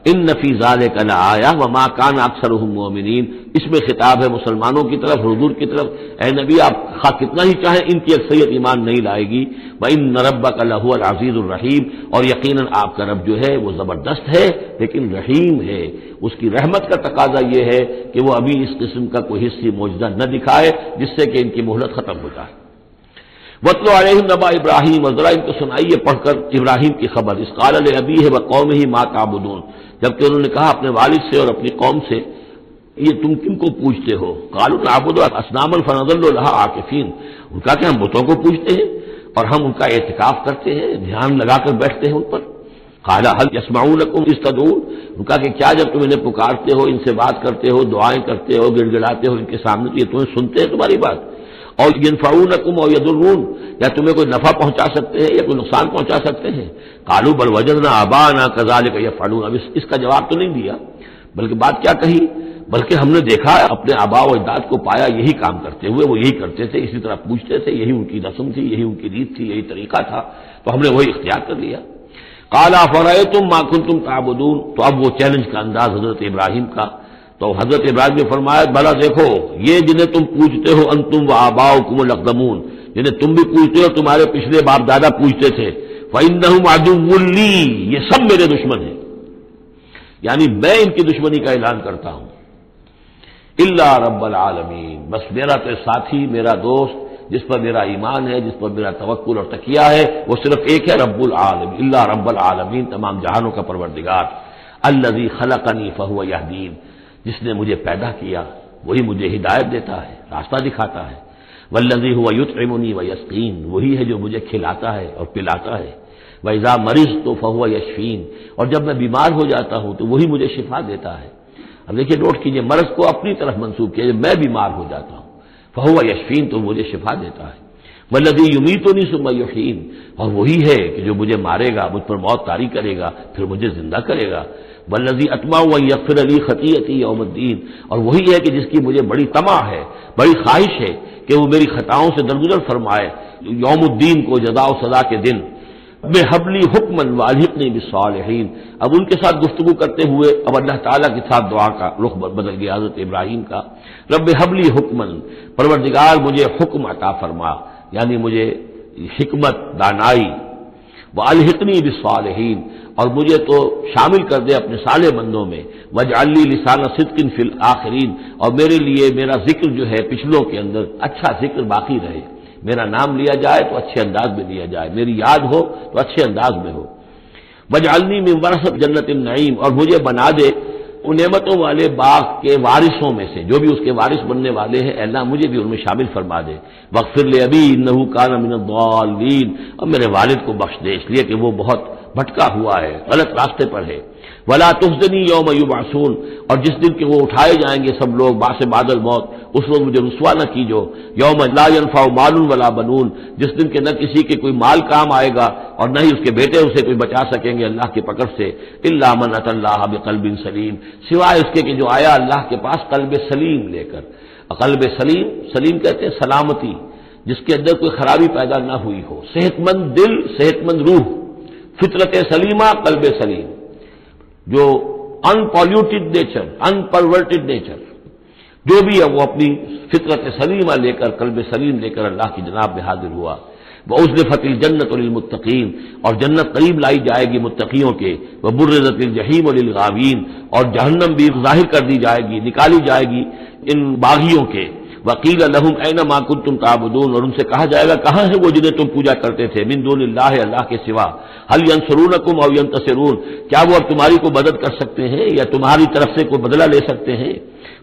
ان فی ذلک لآیہ وما کان اکثرهم مؤمنین، اس میں خطاب ہے مسلمانوں کی طرف، حضور کی طرف، اے نبی آپ خواہ کتنا ہی چاہیں ان کی اکثریت ایمان نہیں لائے گی۔ وان ربک لہو العزیز الرحیم، اور یقیناً آپ کا رب جو ہے وہ زبردست ہے لیکن رحیم ہے، اس کی رحمت کا تقاضا یہ ہے کہ وہ ابھی اس قسم کا کوئی حصی معجزہ نہ دکھائے جس سے کہ ان کی مہلت ختم ہو جائے۔ وَاتْلُ عَلَيْهِمْ نَبَأَ ابراہیم، اور ذرا ان کو سنائیے پڑھ کر ابراہیم کی خبر۔ اذ قال لأبیہ وقومہ ما تعبدون، جبکہ انہوں نے کہا اپنے والد سے اور اپنی قوم سے یہ تم کن کو پوجتے ہو؟ قالوا نعبد اصناما فنظل لها عاکفین، ان کا کہ ہم بتوں کو پوجتے ہیں اور ہم ان کا اعتکاف کرتے ہیں، دھیان لگا کر بیٹھتے ہیں ان پر۔ قال هل يسمعونكم اذ تدعون، ان کا کہ کیا جب تم انہیں پکارتے ہو، ان سے بات کرتے ہو، دعائیں کرتے ہو، گڑ گڑاتے ہو ان کے سامنے، تو یہ تمہیں سنتے ہیں تمہاری بات؟ اور ينفعونكم او يضرون، یا تمہیں کوئی نفع پہنچا سکتے ہیں یا کوئی نقصان پہنچا سکتے ہیں؟ قالوا بل وجدنا آباءنا كذلك يفعلون، اب اس کا جواب تو نہیں دیا، بلکہ بات کیا کہی، بلکہ ہم نے دیکھا اپنے آباء و اجداد کو پایا یہی کام کرتے ہوئے، وہ یہی کرتے تھے، اسی طرح پوچھتے تھے، یہی ان کی رسم تھی، یہی ان کی ریت تھی، یہی طریقہ تھا، تو ہم نے وہی اختیار کر لیا۔ قال افرأيتم ما كنتم تعبدون، تو اب وہ چیلنج کا انداز حضرت ابراہیم کا، تو حضرت ابراہیم نے فرمایا بھلا دیکھو یہ جنہیں تم پوجتے ہو، انتم وآباؤکم الاقدمون، جنہیں تم بھی پوجتے ہو، تمہارے پچھلے باپ دادا پوجتے تھے، فإنهم عدو لي، یہ سب میرے دشمن ہیں، یعنی میں ان کی دشمنی کا اعلان کرتا ہوں۔ الا رب العالمین، بس میرا تو ساتھی، میرا دوست، جس پر میرا ایمان ہے، جس پر میرا توکل اور تکیہ ہے، وہ صرف ایک ہے، رب العالمین، الا رب العالمین، تمام جہانوں کا پروردگار، الذی خلقنی فہو یہدین، جس نے مجھے پیدا کیا وہی مجھے ہدایت دیتا ہے، راستہ دکھاتا ہے، والذی هو یطعمنی ویسقین، وہی ہے جو مجھے کھلاتا ہے اور پلاتا ہے، وَإِذَا مَرِضْتُ فَهُوَ يَشْفِينِ، اور جب میں بیمار ہو جاتا ہوں تو وہی مجھے شفا دیتا ہے۔ اب دیکھیے نوٹ کیجئے، مرض کو اپنی طرف منسوب کیا، میں بیمار ہو جاتا ہوں، فَهُوَ يَشْفِينِ، تو مجھے شفا دیتا ہے، وَالَّذِي يُمِيتُنِي ثُمَّ يُحْيِينِ، اور وہی ہے کہ جو مجھے مارے گا، مجھ پر موت طاری کرے گا، پھر مجھے زندہ کرے گا، وَالَّذِي أَطْمَعُ أَن يَغْفِرَ لِي خَطِيئَتِي يَوْمَ الدِّينِ، اور وہی ہے کہ جس کی مجھے بڑی طمع ہے، بڑی خواہش ہے کہ وہ میری خطاؤں سے درگزر فرمائے یوم الدین کو، جزا و سزا کے دن۔ بے حبلی حکمن والحقنی بالصالحین، اب ان کے ساتھ گفتگو کرتے ہوئے اب اللہ تعالیٰ کے ساتھ دعا کا رخ بدل گیا حضرت ابراہیم کا، رب حبلی حکمن، پروردگار مجھے حکم عطا فرما، یعنی مجھے حکمت، دانائی، والحقنی بالصالحین، اور مجھے تو شامل کر دے اپنے صالح بندوں میں، واجعل لی لسان صدق فی الآخرین، اور میرے لیے میرا ذکر جو ہے پچھلوں کے اندر اچھا ذکر باقی رہے، میرا نام لیا جائے تو اچھے انداز میں لیا جائے، میری یاد ہو تو اچھے انداز میں ہو، واجعلنی من ورثۃ جنت النعیم، اور مجھے بنا دے ان نعمتوں والے باغ کے وارثوں میں سے، جو بھی اس کے وارث بننے والے ہیں، اے اللہ مجھے بھی ان میں شامل فرما دے، واغفر لأبی انہ کان من الضالین، اور میرے والد کو بخش دے اس لیے کہ وہ بہت بھٹکا ہوا ہے، غلط راستے پر ہے، ولا تخزنی یوم یبعثون، اور جس دن کہ وہ اٹھائے جائیں گے سب لوگ بعد بعد الموت، اس وقت مجھے رسوا نہ کیجو، یوم لا ينفع مال ولا بنون، جس دن کہ نہ کسی کے کوئی مال کام آئے گا اور نہ ہی اس کے بیٹے اسے کوئی بچا سکیں گے اللہ کی پکڑ سے، الا من اتى اللہ بقلب سلیم، سوائے اس کے کہ جو آیا اللہ کے پاس قلب سلیم لے کر، قلب سلیم، سلیم کہتے ہیں سلامتی، جس کے اندر کوئی خرابی پیدا نہ ہوئی ہو، صحت مند دل، صحت مند روح، فطرت سلیمہ، قلب سلیم، جو انپالوٹیڈ نیچر، انپرورٹیڈ نیچر، جو بھی ہے وہ اپنی فطرت سلیمہ لے کر، قلب سلیم لے کر اللہ کی جناب میں حاضر ہوا۔ وَأُزْلِفَتِ الْجَنَّةُ لِلْمُتَّقِينَ، اور جنت قریب لائی جائے گی متقیوں کے، وَبُرِّزَتِ الْجَحِيمُ لِلْغَاوِينَ، اور جہنم بھی ظاہر کر دی جائے گی، نکالی جائے گی ان باغیوں کے، وَقِيلَ لَهُمْ أَيْنَ مَا كُنتُمْ تَعْبُدُونَ، اور ان سے کہا جائے گا کہاں ہے وہ جنہیں تم پوجا کرتے تھے، مِن دُونِ اللَّهِ، اللہ کے سوا، هَلْ يَنصُرُونَكُمْ أَوْ يَنتَصِرُونَ، کیا وہ اب تمہاری کو مدد کر سکتے ہیں یا تمہاری طرف سے کوئی بدلہ لے سکتے ہیں؟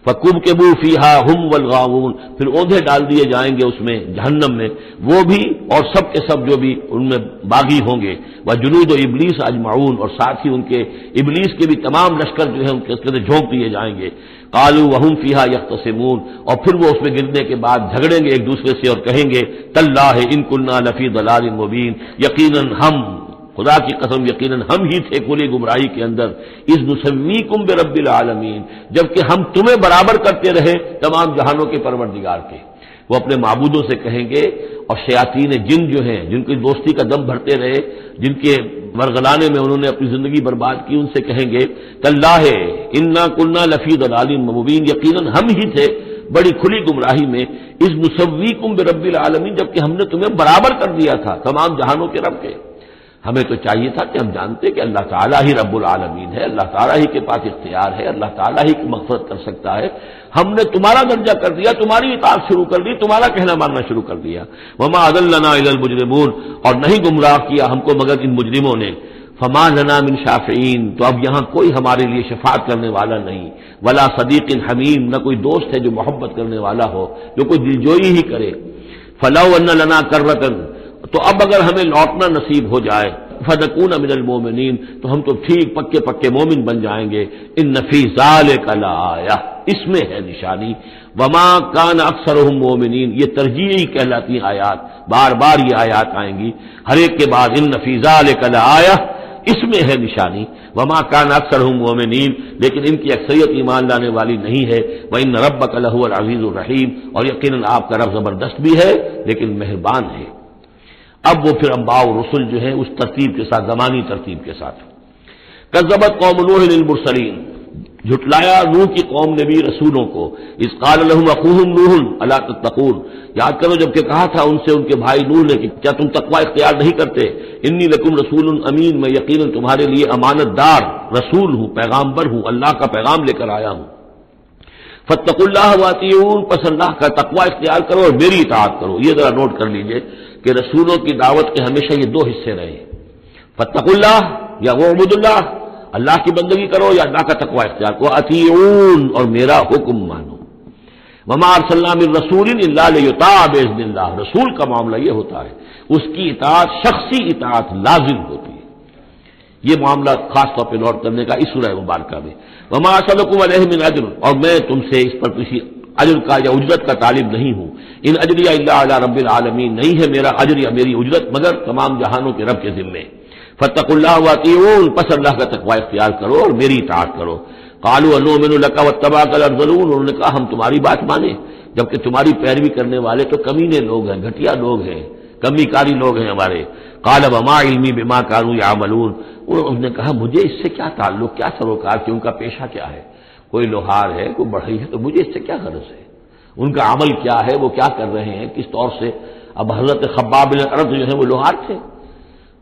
فَكُبْكِبُوا فِيهَا هُمْ وَالْغَاوُونَ، پھر اوندھے ڈال دیے جائیں گے اس میں، جہنم میں، وہ بھی اور سب کے سب جو بھی ان میں باغی ہوں گے، وَجُنُودُ إِبْلِيسَ أَجْمَعُونَ، اور ساتھ ہی ان کے ابلیس کے بھی تمام لشکر جو ہے ان کے اندر جھونک دیے جائیں گے، قَالُوا وَهُمْ فِيهَا يَخْتَصِمُونَ، اور پھر وہ اس میں گرنے کے بعد جھگڑیں گے ایک دوسرے سے اور کہیں گے تاللہ إِن كُنَّا لَفِي ضَلَالٍ مُبِينٍ، یقیناً ہم، خدا کی قسم یقیناً ہم ہی تھے کھلی گمراہی کے اندر، اذ نسویکم برب العالمین، جبکہ ہم تمہیں برابر کرتے رہے تمام جہانوں کے پروردگار کے۔ وہ اپنے معبودوں سے کہیں گے، اور شیاطین جن جو ہیں، جن کی دوستی کا دم بھرتے رہے، جن کے ورگلانے میں انہوں نے اپنی زندگی برباد کی، ان سے کہیں گے تاللہ انا کنا لفی ضلال مبین، یقیناً ہم ہی تھے بڑی کھلی گمراہی میں، اذ نسویکم برب العالمین، جبکہ ہم نے تمہیں برابر کر دیا تھا تمام جہانوں کے رب کے۔ ہمیں تو چاہیے تھا کہ ہم جانتے کہ اللہ تعالیٰ ہی رب العالمین ہے، اللہ تعالیٰ ہی کے پاس اختیار ہے، اللہ تعالیٰ ہی کی مغفرت کر سکتا ہے، ہم نے تمہارا درجہ کر دیا، تمہاری اطاعت شروع کر دی، تمہارا کہنا ماننا شروع کر دیا، وما اضلنا الا المجرمون، اور نہیں گمراہ کیا ہم کو مگر ان مجرموں نے، فما لنا من شافعین، تو اب یہاں کوئی ہمارے لیے شفاعت کرنے والا نہیں، ولا صدیق حمیم، نہ کوئی دوست ہے جو محبت کرنے والا ہو، جو کوئی دلجوئی ہی کرے، فلو ان لنا کرۃ، تو اب اگر ہمیں لوٹنا نصیب ہو جائے، فنکون من المؤمنین، تو ہم تو ٹھیک پکے پکے مومن بن جائیں گے. ان فی ذالک لآیہ، اس میں ہے نشانی. وما کان اکثرهم مؤمنین، یہ ترجیحی کہلاتی ہیں آیات، بار بار یہ آیات آئیں گی ہر ایک کے بعد. ان فی ذالک لآیہ، اس میں ہے نشانی. وما کان اکثرهم مؤمنین، لیکن ان کی اکثریت ایمان لانے والی نہیں ہے. وان ربک لہو العزیز الرحیم، اور یقیناً آپ کا رب زبردست بھی ہے لیکن مہربان ہے. اب وہ پھر انباء و رسل جو ہے اس ترتیب کے ساتھ، زمانی ترتیب کے ساتھ. کذبت قوم نوح للمرسلین، جھٹلایا نوح کی قوم نے بھی رسولوں کو. اذ قال لهم اخوهم نوح الا تتقون، یاد کرو جب کہ کہا تھا ان سے ان کے بھائی نوح نے کہ کیا تم تقوی اختیار نہیں کرتے. انی لکم رسول امین، میں یقیناً تمہارے لیے امانت دار رسول ہوں، پیغامبر ہوں، اللہ کا پیغام لے کر آیا ہوں. فاتقوا اللہ واطیعون، پس اللہ کا تقوی اختیار کرو اور میری اطاعت کرو. یہ ذرا نوٹ کر لیجئے کہ رسولوں کی دعوت کے ہمیشہ یہ دو حصے رہے. فاتقوا اللہ یا وعبدوا اللہ، اللہ کی بندگی کرو یا اللہ کا تقوی اختیار کرو. اطیعون، اور میرا حکم مانو. وما ارسلنا من رسول الا لیطاع باذن اللہ، رسول کا معاملہ یہ ہوتا ہے اس کی اطاعت شخصی اطاعت لازم ہوتی ہے. یہ معاملہ خاص طور پہ نوٹ کرنے کا اس سورہ مبارکہ میں. وما اسألکم علیہ من اجر، اور میں تم سے اس پر کسی اجر کا یا اجرت کا طالب نہیں ہوں. ان اجری الا علی رب العالمین، نہیں ہے میرا اجر یا میری اجرت مگر تمام جہانوں کے رب کے ذمے. فاتقوا اللہ واطیعون، پس اللہ کا تقوی اختیار کرو اور میری اطاعت کرو. قالوا انؤمن لک واتبعک الارذلون، انہوں نے کہا ہم تمہاری بات مانیں جبکہ تمہاری پیروی کرنے والے تو کمینے لوگ ہیں، گھٹیا لوگ ہیں، کمی کاری لوگ ہیں ہمارے. قال وما علمی بما كانوا يعملون، انہوں نے کہا مجھے اس سے کیا تعلق، کیا سروکار، کہ ان کا پیشہ کیا ہے. کوئی لوہار ہے، کوئی بڑھئی ہے، تو مجھے اس سے کیا غرض ہے، ان کا عمل کیا ہے، وہ کیا کر رہے ہیں، کس طور سے. اب حضرت خباب بن ارد جو ہے وہ لوہار تھے،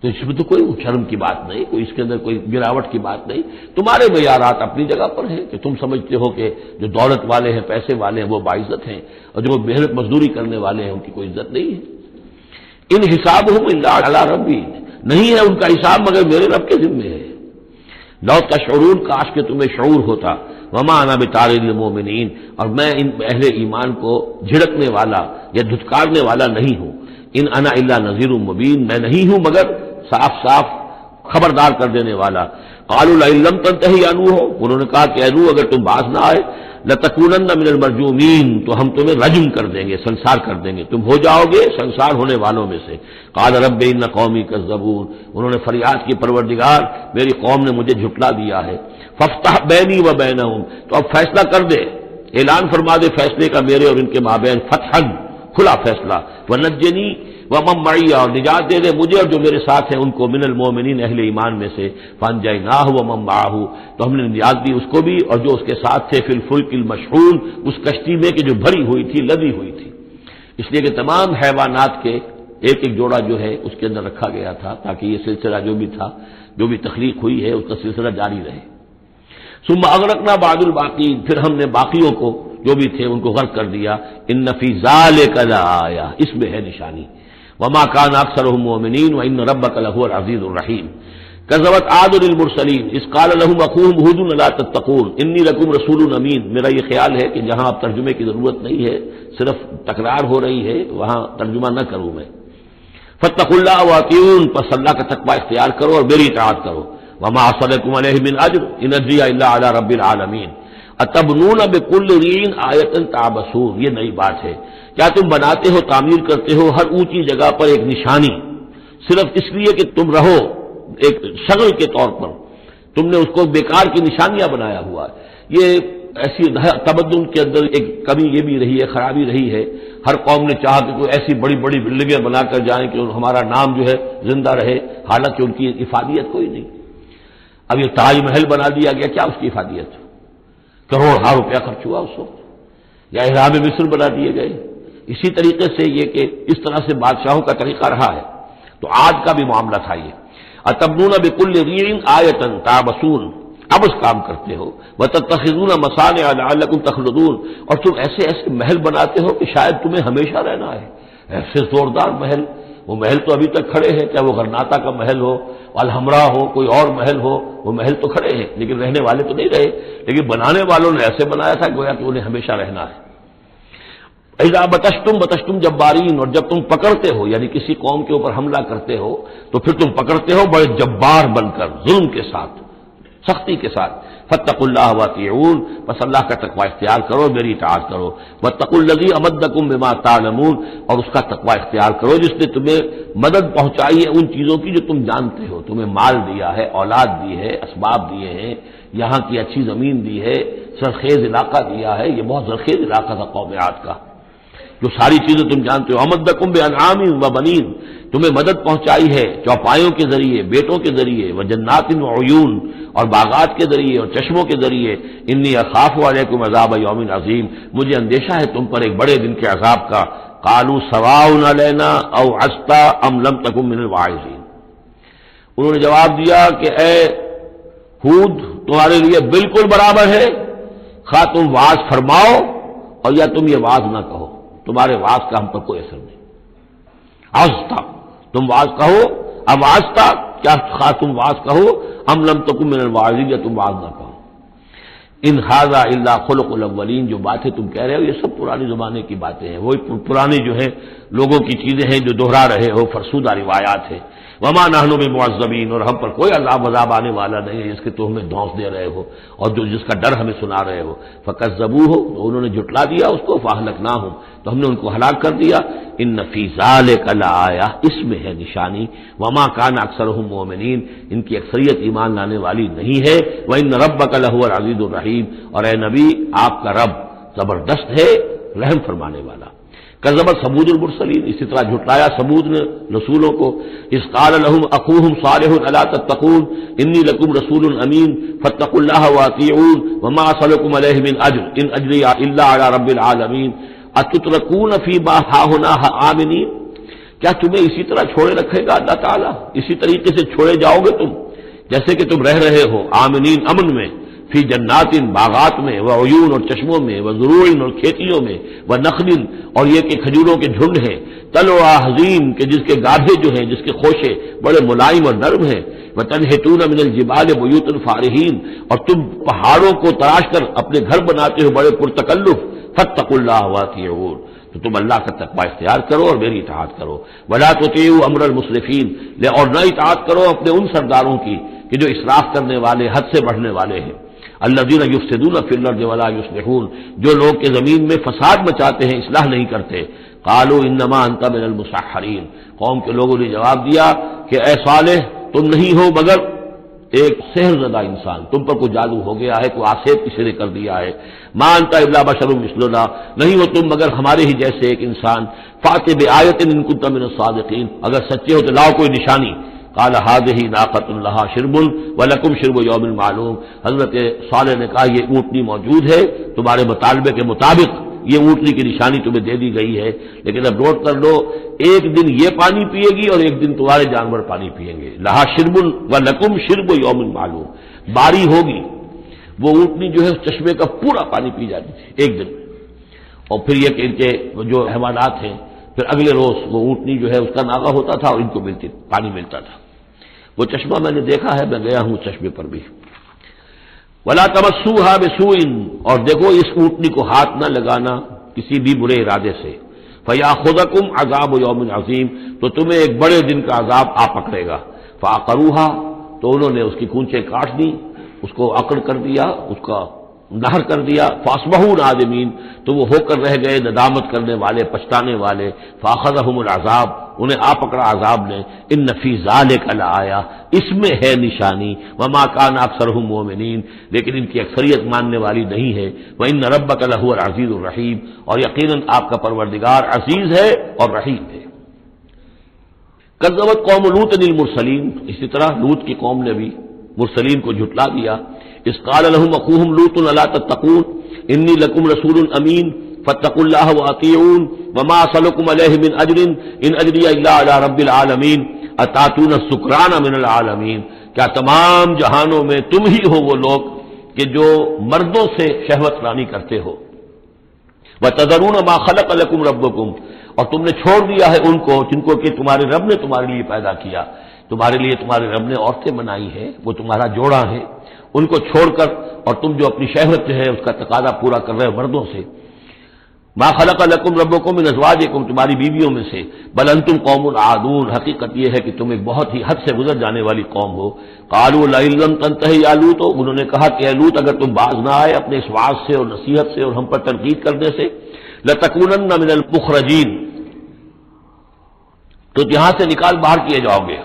تو اس میں تو کوئی شرم کی بات نہیں، کوئی اس کے اندر کوئی گراوٹ کی بات نہیں. تمہارے معیارات اپنی جگہ پر ہیں کہ تم سمجھتے ہو کہ جو دولت والے ہیں، پیسے والے ہیں وہ باعزت ہیں، اور جو محنت مزدوری کرنے والے ہیں ان کی کوئی عزت نہیں ہے. ان حسابهم الا علی ربی، نہیں ہے ان کا حساب مگر میرے رب کے ذمے ہے. لو تشعرون، کاش کہ تمہیں شعور ہوتا. وما انا بطارد المؤمنین، اور میں ان اہل ایمان کو جھڑکنے والا یا دھتکارنے والا نہیں ہوں. ان انا الا نذیر مبین، میں نہیں ہوں مگر صاف صاف خبردار کر دینے والا. قالوا لئن لم تنتهي يا نوح، انہوں نے کہا کہ اے نوح اگر تم باز نہ آئے لتکونن من المرجومین، تو ہم تمہیں رجم کر دیں گے، سنسار کر دیں گے، تم ہو جاؤ گے سنسار ہونے والوں میں سے. قال رب ان قومی کذبون، انہوں نے فریاد کی پروردگار میری قوم نے مجھے جھٹلا دیا ہے. فافتح بینی و بینہم، تو اب فیصلہ کر دے، اعلان فرما دے فیصلے کا میرے اور ان کے مابین، فتحا کھلا فیصلہ. ونجنی ومن معی، اور نجات دے دے مجھے اور جو میرے ساتھ ہیں ان کو، من المؤمنین اہل ایمان میں سے. فانجیناہ ومن معہ، تو ہم نے نجات دی اس کو بھی اور جو اس کے ساتھ تھے، فی الفلک المشحون، اس کشتی میں کہ جو بھری ہوئی تھی، لدی ہوئی تھی. اس لیے کہ تمام حیوانات کے ایک ایک جوڑا جو ہے اس کے اندر رکھا گیا تھا تاکہ یہ سلسلہ جو بھی تھا، جو بھی تخلیق ہوئی ہے اس کا سلسلہ جاری رہے. ثم اغرقنا بعد الباقین، پھر ہم نے باقیوں کو جو بھی تھے ان کو غرق کر دیا. ان فی ذالک لآیہ، اس میں ہے نشانی. وما کان اکثرهم مؤمنین وان ربک لہو العزیز الرحیم. کذبت عاد للمرسلین اذ قال لهم اخوهم ہود الا تتقون انی لکم رسول امین. میرا یہ خیال ہے کہ جہاں اب ترجمے کی ضرورت نہیں ہے، صرف تکرار ہو رہی ہے، وہاں ترجمہ نہ کروں میں. فاتقوا اللہ واطیعون، پس اللہ کا تقوی اختیار کرو اور میری اطاعت کرو. وما اسألکم علیہ من اجر ان اجری الا علی رب العالمین. اتبنون بکل رین آیۃ تعبثون، یہ نئی بات ہے. کیا تم بناتے ہو، تعمیر کرتے ہو ہر اونچی جگہ پر ایک نشانی، صرف اس لیے کہ تم رہو ایک شغل کے طور پر، تم نے اس کو بیکار کی نشانیاں بنایا ہوا ہے. یہ ایسی تمدن کے اندر ایک کمی یہ بھی رہی ہے، خرابی رہی ہے. ہر قوم نے چاہا کہ کوئی ایسی بڑی بڑی بلڈنگیں بنا کر جائیں کہ ہمارا نام جو ہے زندہ رہے، حالانکہ ان کی افادیت کوئی نہیں. اب یہ تاج محل بنا دیا گیا، کیا اس کی افادیت؟ کروڑ روپیہ خرچ ہوا اس وقت. یا احرام مصر بنا دیے گئے. اسی طریقے سے یہ کہ اس طرح سے بادشاہوں کا طریقہ رہا ہے. تو آج کا بھی معاملہ تھا یہ. اتبنون بکل رین آیۃ تعبثون، اب اس کام کرتے ہو. وتتخذون مصانع لعلکم تخلدون، اور تم ایسے ایسے محل بناتے ہو کہ شاید تمہیں ہمیشہ رہنا ہے. ایسے زوردار محل، وہ محل تو ابھی تک کھڑے ہیں، چاہے وہ غرناطہ کا محل ہو، الحمرا ہو، کوئی اور محل ہو، وہ محل تو کھڑے ہیں لیکن رہنے والے تو نہیں رہے. لیکن بنانے والوں نے ایسے بنایا تھا گویا کہ انہیں ہمیشہ رہنا ہے. اذا بطشتم جبارین، اور جب تم پکڑتے ہو یعنی کسی قوم کے اوپر حملہ کرتے ہو تو پھر تم پکڑتے ہو بڑے جبار بن کر، ظلم کے ساتھ، سختی کے ساتھ. فاتقوا اللہ واطیعون، بس اللہ کا تقوی اختیار کرو، میری اطاعت کرو. واتقوا الذی امدکم بما تعلمون، اور اس کا تقوی اختیار کرو جس نے تمہیں مدد پہنچائی ہے ان چیزوں کی جو تم جانتے ہو. تمہیں مال دیا ہے، اولاد دی ہے، اسباب دیے ہیں، یہاں کی اچھی زمین دی ہے، زرخیز علاقہ دیا ہے. یہ بہت زرخیز علاقہ تھا قوم عاد کا، جو ساری چیزیں تم جانتے ہو. امدکم بانعام وبنین، تمہیں مدد پہنچائی ہے چوپایوں کے ذریعے، بیٹوں کے ذریعے، وجنات وعیون، اور باغات کے ذریعے اور چشموں کے ذریعے. انی اخاف علیکم عذاب یوم عظیم، مجھے اندیشہ ہے تم پر ایک بڑے دن کے عذاب کا. قالوا سواء علینا او عصت ام لم تکن من الواعظین، انہوں نے جواب دیا کہ اے ہود، تمہارے لیے بالکل برابر ہے، خواہ تم واعظ فرماؤ اور یا تم یہ واعظ نہ کہو، تمہارے واعظ کا ہم پر کوئی اثر نہیں. عصت، تم واعظ کہو، اب عصت کیا، خواہ تم واعظ کہو، ام لم تکن من الواعظین، یا تم واعظ نہ کہو. ان ھذا الا خلق الاولین، جو باتیں تم کہہ رہے ہو یہ سب پرانے زمانے کی باتیں ہیں، وہی پرانے جو ہیں لوگوں کی چیزیں ہیں جو دہرا رہے ہو، فرسودہ روایات ہیں. وما نحن بمعذبین، اور ہم پر کوئی عذاب آنے والا نہیں ہے جس کے تو ہمیں دھونس دے رہے ہو اور جو جس کا ڈر ہمیں سنا رہے ہو. فکذبوہ، تو انہوں نے جھٹلا دیا اس کو، فاہلکناہم، تو ہم نے ان کو ہلاک کر دیا. ان فی ذلک لآیہ، اس میں ہے نشانی. وما کان اکثرہم مؤمنین، ان کی اکثریت ایمان لانے والی نہیں ہے. وان ربک لہو العزیز الرحیم، اور اے نبی آپ کا رب زبردست ہے، رحم فرمانے والا. کذبت ثمود المرسلین، اسی طرح جھٹلایا ثمود نے رسولوں کو. اذ قال لهم اخوهم صالح الا تتقون انی لکم رسول امین فاتقوا اللہ واطیعون وما اسألکم علیہ من اجر ان اجری الا علی رب العالمین اتترکون فیما ہاہنا آمنین، کیا تمہیں اسی طرح چھوڑے رکھے گا اللہ تعالیٰ، اسی طریقے سے چھوڑے جاؤ گے تم جیسے کہ تم رہ رہے ہو آمنین، امن میں، فی جنات، باغات میں، و عیون، اور چشموں میں، و زروع، اور کھیتیوں میں، و نخل، اور یہ کہ کھجوروں کے جھنڈ ہیں، طلعها حزیم، کہ جس کے گاھے جو ہیں، جس کے خوشے بڑے ملائم اور نرم ہیں. وتنحتون من الجبال بیوتا فارہین، اور تم پہاڑوں کو تراش کر اپنے گھر بناتے ہو بڑے پرتکلف. فاتقوا اللہ واطیعون، تو تم اللہ کا تقوی اختیار کرو اور میری اطاعت کرو. ولا تطیعوا امر المسرفین، اور نہ اطاعت کرو اپنے ان سرداروں کی کہ جو اسراف کرنے والے، حد سے بڑھنے والے ہیں. الذین یفسدون فی الارض ولا یصلحون، جو لوگ کہ زمین میں فساد مچاتے ہیں، اصلاح نہیں کرتے. قالوا انما انت من المسحرین، قوم کے لوگوں نے جواب دیا کہ اے صالح، تم نہیں ہو مگر ایک سحر زدہ انسان، تم پر کوئی جادو ہو گیا ہے، کوئی آسیب کسی نے کر دیا ہے. ما انت الا بشر مثلنا، نہیں ہو تم مگر ہمارے ہی جیسے ایک انسان. فأت بآیۃ ان کنت من الصادقین، اگر سچے ہو تو لاؤ کوئی نشانی. قال هذه ناقۃ لها شرب ولکم شرب یوم معلوم، حضرت صالح نے کہا یہ اونٹنی موجود ہے تمہارے مطالبے کے مطابق، یہ اونٹنی کی نشانی تمہیں دے دی گئی ہے، لیکن اب نوٹ کر لو ایک دن یہ پانی پیے گی اور ایک دن تمہارے جانور پانی پیئیں گے. لہا شرب ولکم شرب یوم معلوم، باری ہوگی، وہ اونٹنی جو ہے اس چشمے کا پورا پانی پی جاتی تھی ایک دن میں، اور پھر یہ کہ ان کے جو حیوانات ہیں پھر اگلے روز وہ اونٹنی جو ہے اس کا ناغہ ہوتا تھا اور ان کو پانی ملتا تھا. وہ چشمہ میں نے دیکھا ہے، میں گیا ہوں چشمے پر بھی. ولا تمسوها بسوء، اور دیکھو اس اونٹنی کو ہاتھ نہ لگانا کسی بھی برے ارادے سے. فیاخذکم عذاب یوم عظیم، تو تمہیں ایک بڑے دن کا عذاب آ پکڑے گا. فعقروها، تو انہوں نے اس کی کونچیں کاٹ دی، اس کو اکڑ کر دیا، اس کا نہر کر دیا. فاصبحوا نادمین، تو وہ ہو کر رہ گئے ندامت کرنے والے، پچھتانے والے. فاخذہم العذاب، انہیں آ پکڑا عذاب نے. ان فی ذلک لآیہ، اس میں ہے نشانی. وما کان اکثرہم مؤمنین، لیکن ان کی اکثریت ماننے والی نہیں ہے. وان ربک لہو العزیز الرحیم، اور یقیناً آپ کا پروردگار عزیز ہے اور رحیم ہے. کذبت قوم لوط المرسلین، اسی طرح لوط کی قوم نے بھی مرسلین کو جھٹلا دیا. اذ قال لهم اخوهم لوط الا تتقون انی لکم رسول امین فاتقوا اللہ واطیعون وما اسألکم علیہ من اجر ان اجری الا علی رب العالمین اتاتون السکران من العالمین، کیا تمام جہانوں میں تم ہی ہو وہ لوگ کہ جو مردوں سے شہوت رانی کرتے ہو. وتذرون ما خلق لکم ربکم، اور تم نے چھوڑ دیا ہے ان کو جن کو کہ تمہارے رب نے تمہارے لیے پیدا کیا. تمہارے لیے تمہارے رب نے عورتیں بنائی ہیں، وہ تمہارا جوڑا ہے، ان کو چھوڑ کر اور تم جو اپنی شہوت ہے اس کا تقاضا پورا کر رہے ہو مردوں سے. ما خلق لکم ربکم من ازواجکم، تمہاری بیویوں میں سے، بل انتم قوم عادون، حقیقت یہ ہے کہ تم ایک بہت ہی حد سے گزر جانے والی قوم ہو۔ قالوا لئن لم تنتہی یا لوط، انہوں نے کہا کہ اے لوط اگر تم باز نہ آئے اپنے اس وعظ سے اور نصیحت سے اور ہم پر تنقید کرنے سے، لتکونن من المخرجین، تو یہاں سے نکال باہر کیے جاؤ گے۔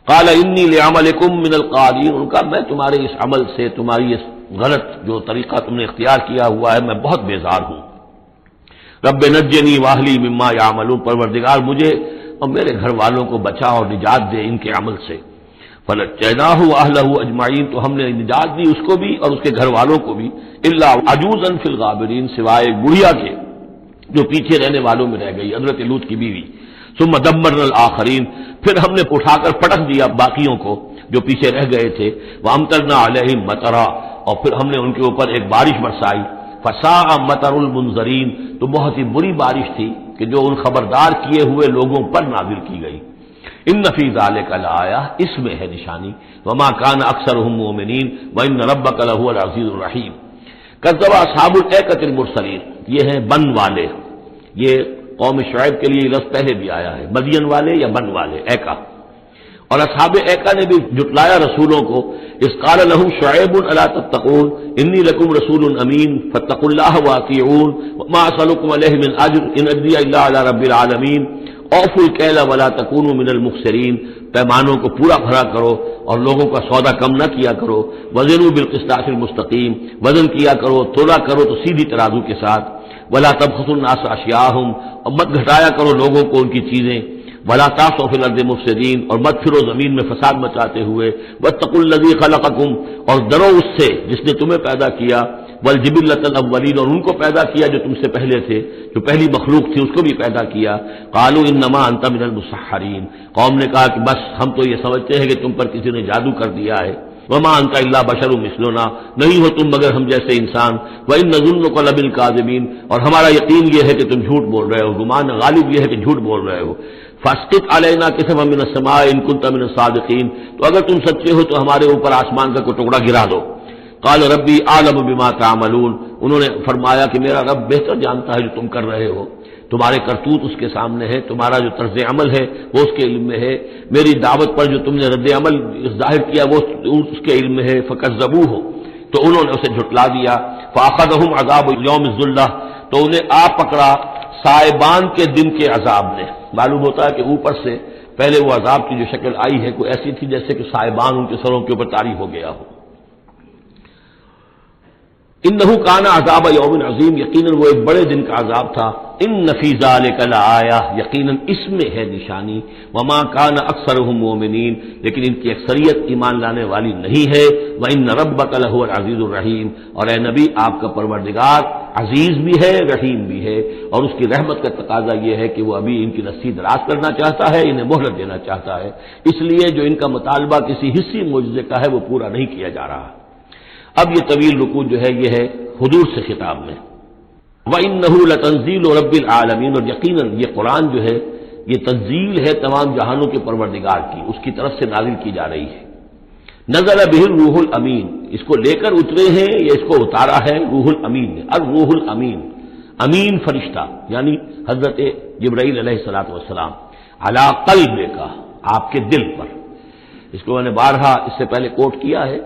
قال انی لعملکم من القالین، ان کا میں تمہارے اس عمل سے، تمہاری اس غلط جو طریقہ تم نے اختیار کیا ہوا ہے، میں بہت بیزار ہوں۔ رب نجنی واہلی مما یعملون، پروردگار مجھے اور میرے گھر والوں کو بچا اور نجات دے ان کے عمل سے۔ فنجیناہ واہلہ اجمعین، تو ہم نے نجات دی اس کو بھی اور اس کے گھر والوں کو بھی، الا عجوزا فی الغابرین، سوائے ایک بڑھیا کے جو پیچھے رہنے والوں میں رہ گئی، حضرت لوط کی بیوی۔ ثم دمرنا الآخرین، پھر ہم نے اٹھا کر پٹک دیا باقیوں کو جو پیچھے رہ گئے تھے۔ وامطرنا علیہم مطرا، اور پھر ہم نے ان کے اوپر ایک بارش برسائی۔ فساء مطر المنذرین، تو بہت ہی بری بارش تھی کہ جو ان خبردار کیے ہوئے لوگوں پر نازل کی گئی۔ ان فی ذلک لآیہ، اس میں ہے نشانی۔ وما کان اکثرهم مؤمنین وان ربک لہو العزیز الرحیم۔ کذب اصحاب الایکۃ المرسلین، یہ ہیں بن والے، یہ قوم شعیب کے لیے یہ لفظ پہلے بھی آیا ہے، مدین والے یا بن والے، ایکا، اور اصحاب ایکا نے بھی جھٹلایا رسولوں کو۔ اذ قال لهم شعیب الا تتقون انی لکم رسول امین فاتقوا اللہ واطیعون وما اسألکم علیہ من اجر ان اجری الا علی رب العالمین اوفوا الکیل ولا تکونوا من المخسرین، پیمانوں کو پورا بھرا کرو اور لوگوں کا سودا کم نہ کیا کرو۔ وزنوا بالقسطاس المستقیم، وزن کیا کرو، تولا کرو تو سیدھی ترازو کے ساتھ۔ ولا تبخسوا الناس اشیاءهم، اور مت گھٹایا کرو لوگوں کو ان کی چیزیں۔ ولا تعثوا فی الارض مفسدین، اور مت پھرو زمین میں فساد مچاتے ہوئے۔ واتقوا الذی خلقکم، اور ڈرو اس سے جس نے تمہیں پیدا کیا۔ والجبلۃ الاولین، اور ان کو پیدا کیا جو تم سے پہلے تھے، جو پہلی مخلوق تھی اس کو بھی پیدا کیا۔ قالوا انما انت من المسحرین، قوم نے کہا کہ بس ہم تو یہ سمجھتے ہیں کہ تم پر کسی نے جادو کر دیا ہے۔ وما انت الا بشر مثلنا، نہیں ہو تم مگر ہم جیسے انسان۔ وان نظنک لمن الکاذبین، اور ہمارا یقین یہ ہے کہ تم جھوٹ بول رہے ہو، گمان غالب یہ ہے کہ جھوٹ بول رہے ہو۔ فاسقط علینا کسفا من السماء ان کنت من الصادقین، تو اگر تم سچے ہو تو ہمارے اوپر آسمان کا کوئی ٹکڑا گرا دو۔ قال ربی اعلم بما تعملون، انہوں نے فرمایا کہ میرا رب بہتر جانتا ہے جو تم کر رہے ہو، تمہارے کرتوت اس کے سامنے ہے، تمہارا جو طرز عمل ہے وہ اس کے علم میں ہے، میری دعوت پر جو تم نے رد عمل ظاہر کیا وہ اس کے علم میں ہے۔ فکذبوہ، تو انہوں نے اسے جھٹلا دیا۔ فاخذہم عذاب یوم الذلہ، تو انہیں آ پکڑا سائبان کے دن کے عذاب نے۔ معلوم ہوتا ہے کہ اوپر سے پہلے وہ عذاب کی جو شکل آئی ہے کوئی ایسی تھی جیسے کہ سائبان ان کے سروں کے اوپر طاری ہو گیا ہو۔ انہ کان عذاب یوم عظیم، یقیناً وہ ایک بڑے دن کا عذاب تھا۔ ان فی ذلک لآیہ، یقیناً اس میں ہے نشانی۔ وما کان اکثرهم مؤمنین، لیکن ان کی اکثریت ایمان لانے والی نہیں ہے۔ وان ربک لہو العزیز الرحیم، اور اے نبی آپ کا پروردگار عزیز بھی ہے رحیم بھی ہے، اور اس کی رحمت کا تقاضا یہ ہے کہ وہ ابھی ان کی رسی دراز کرنا چاہتا ہے، انہیں مہلت دینا چاہتا ہے، اس لیے جو ان کا مطالبہ کسی حصی معجزے کا ہے وہ پورا نہیں کیا جا رہا۔ اب یہ طویل رکوع جو ہے یہ ہے حدود سے خطاب میں۔ وَإِنَّهُ لَتَنزِيلُ رَبِّ الْعَالَمِينَ، اور یقیناً یہ قرآن جو ہے یہ تنزیل ہے تمام جہانوں کے پروردگار کی، اس کی طرف سے نازل کی جا رہی ہے۔ نزل بہ الروح الامین، اس کو لے کر اترے ہیں یا اس کو اتارا ہے روح الامین نے، الروح الامین، امین فرشتہ یعنی حضرت جبرائیل علیہ الصلوۃ والسلام، علی قلبک، آپ کے دل پر۔ اس کو میں نے بارہا اس سے پہلے کوٹ کیا ہے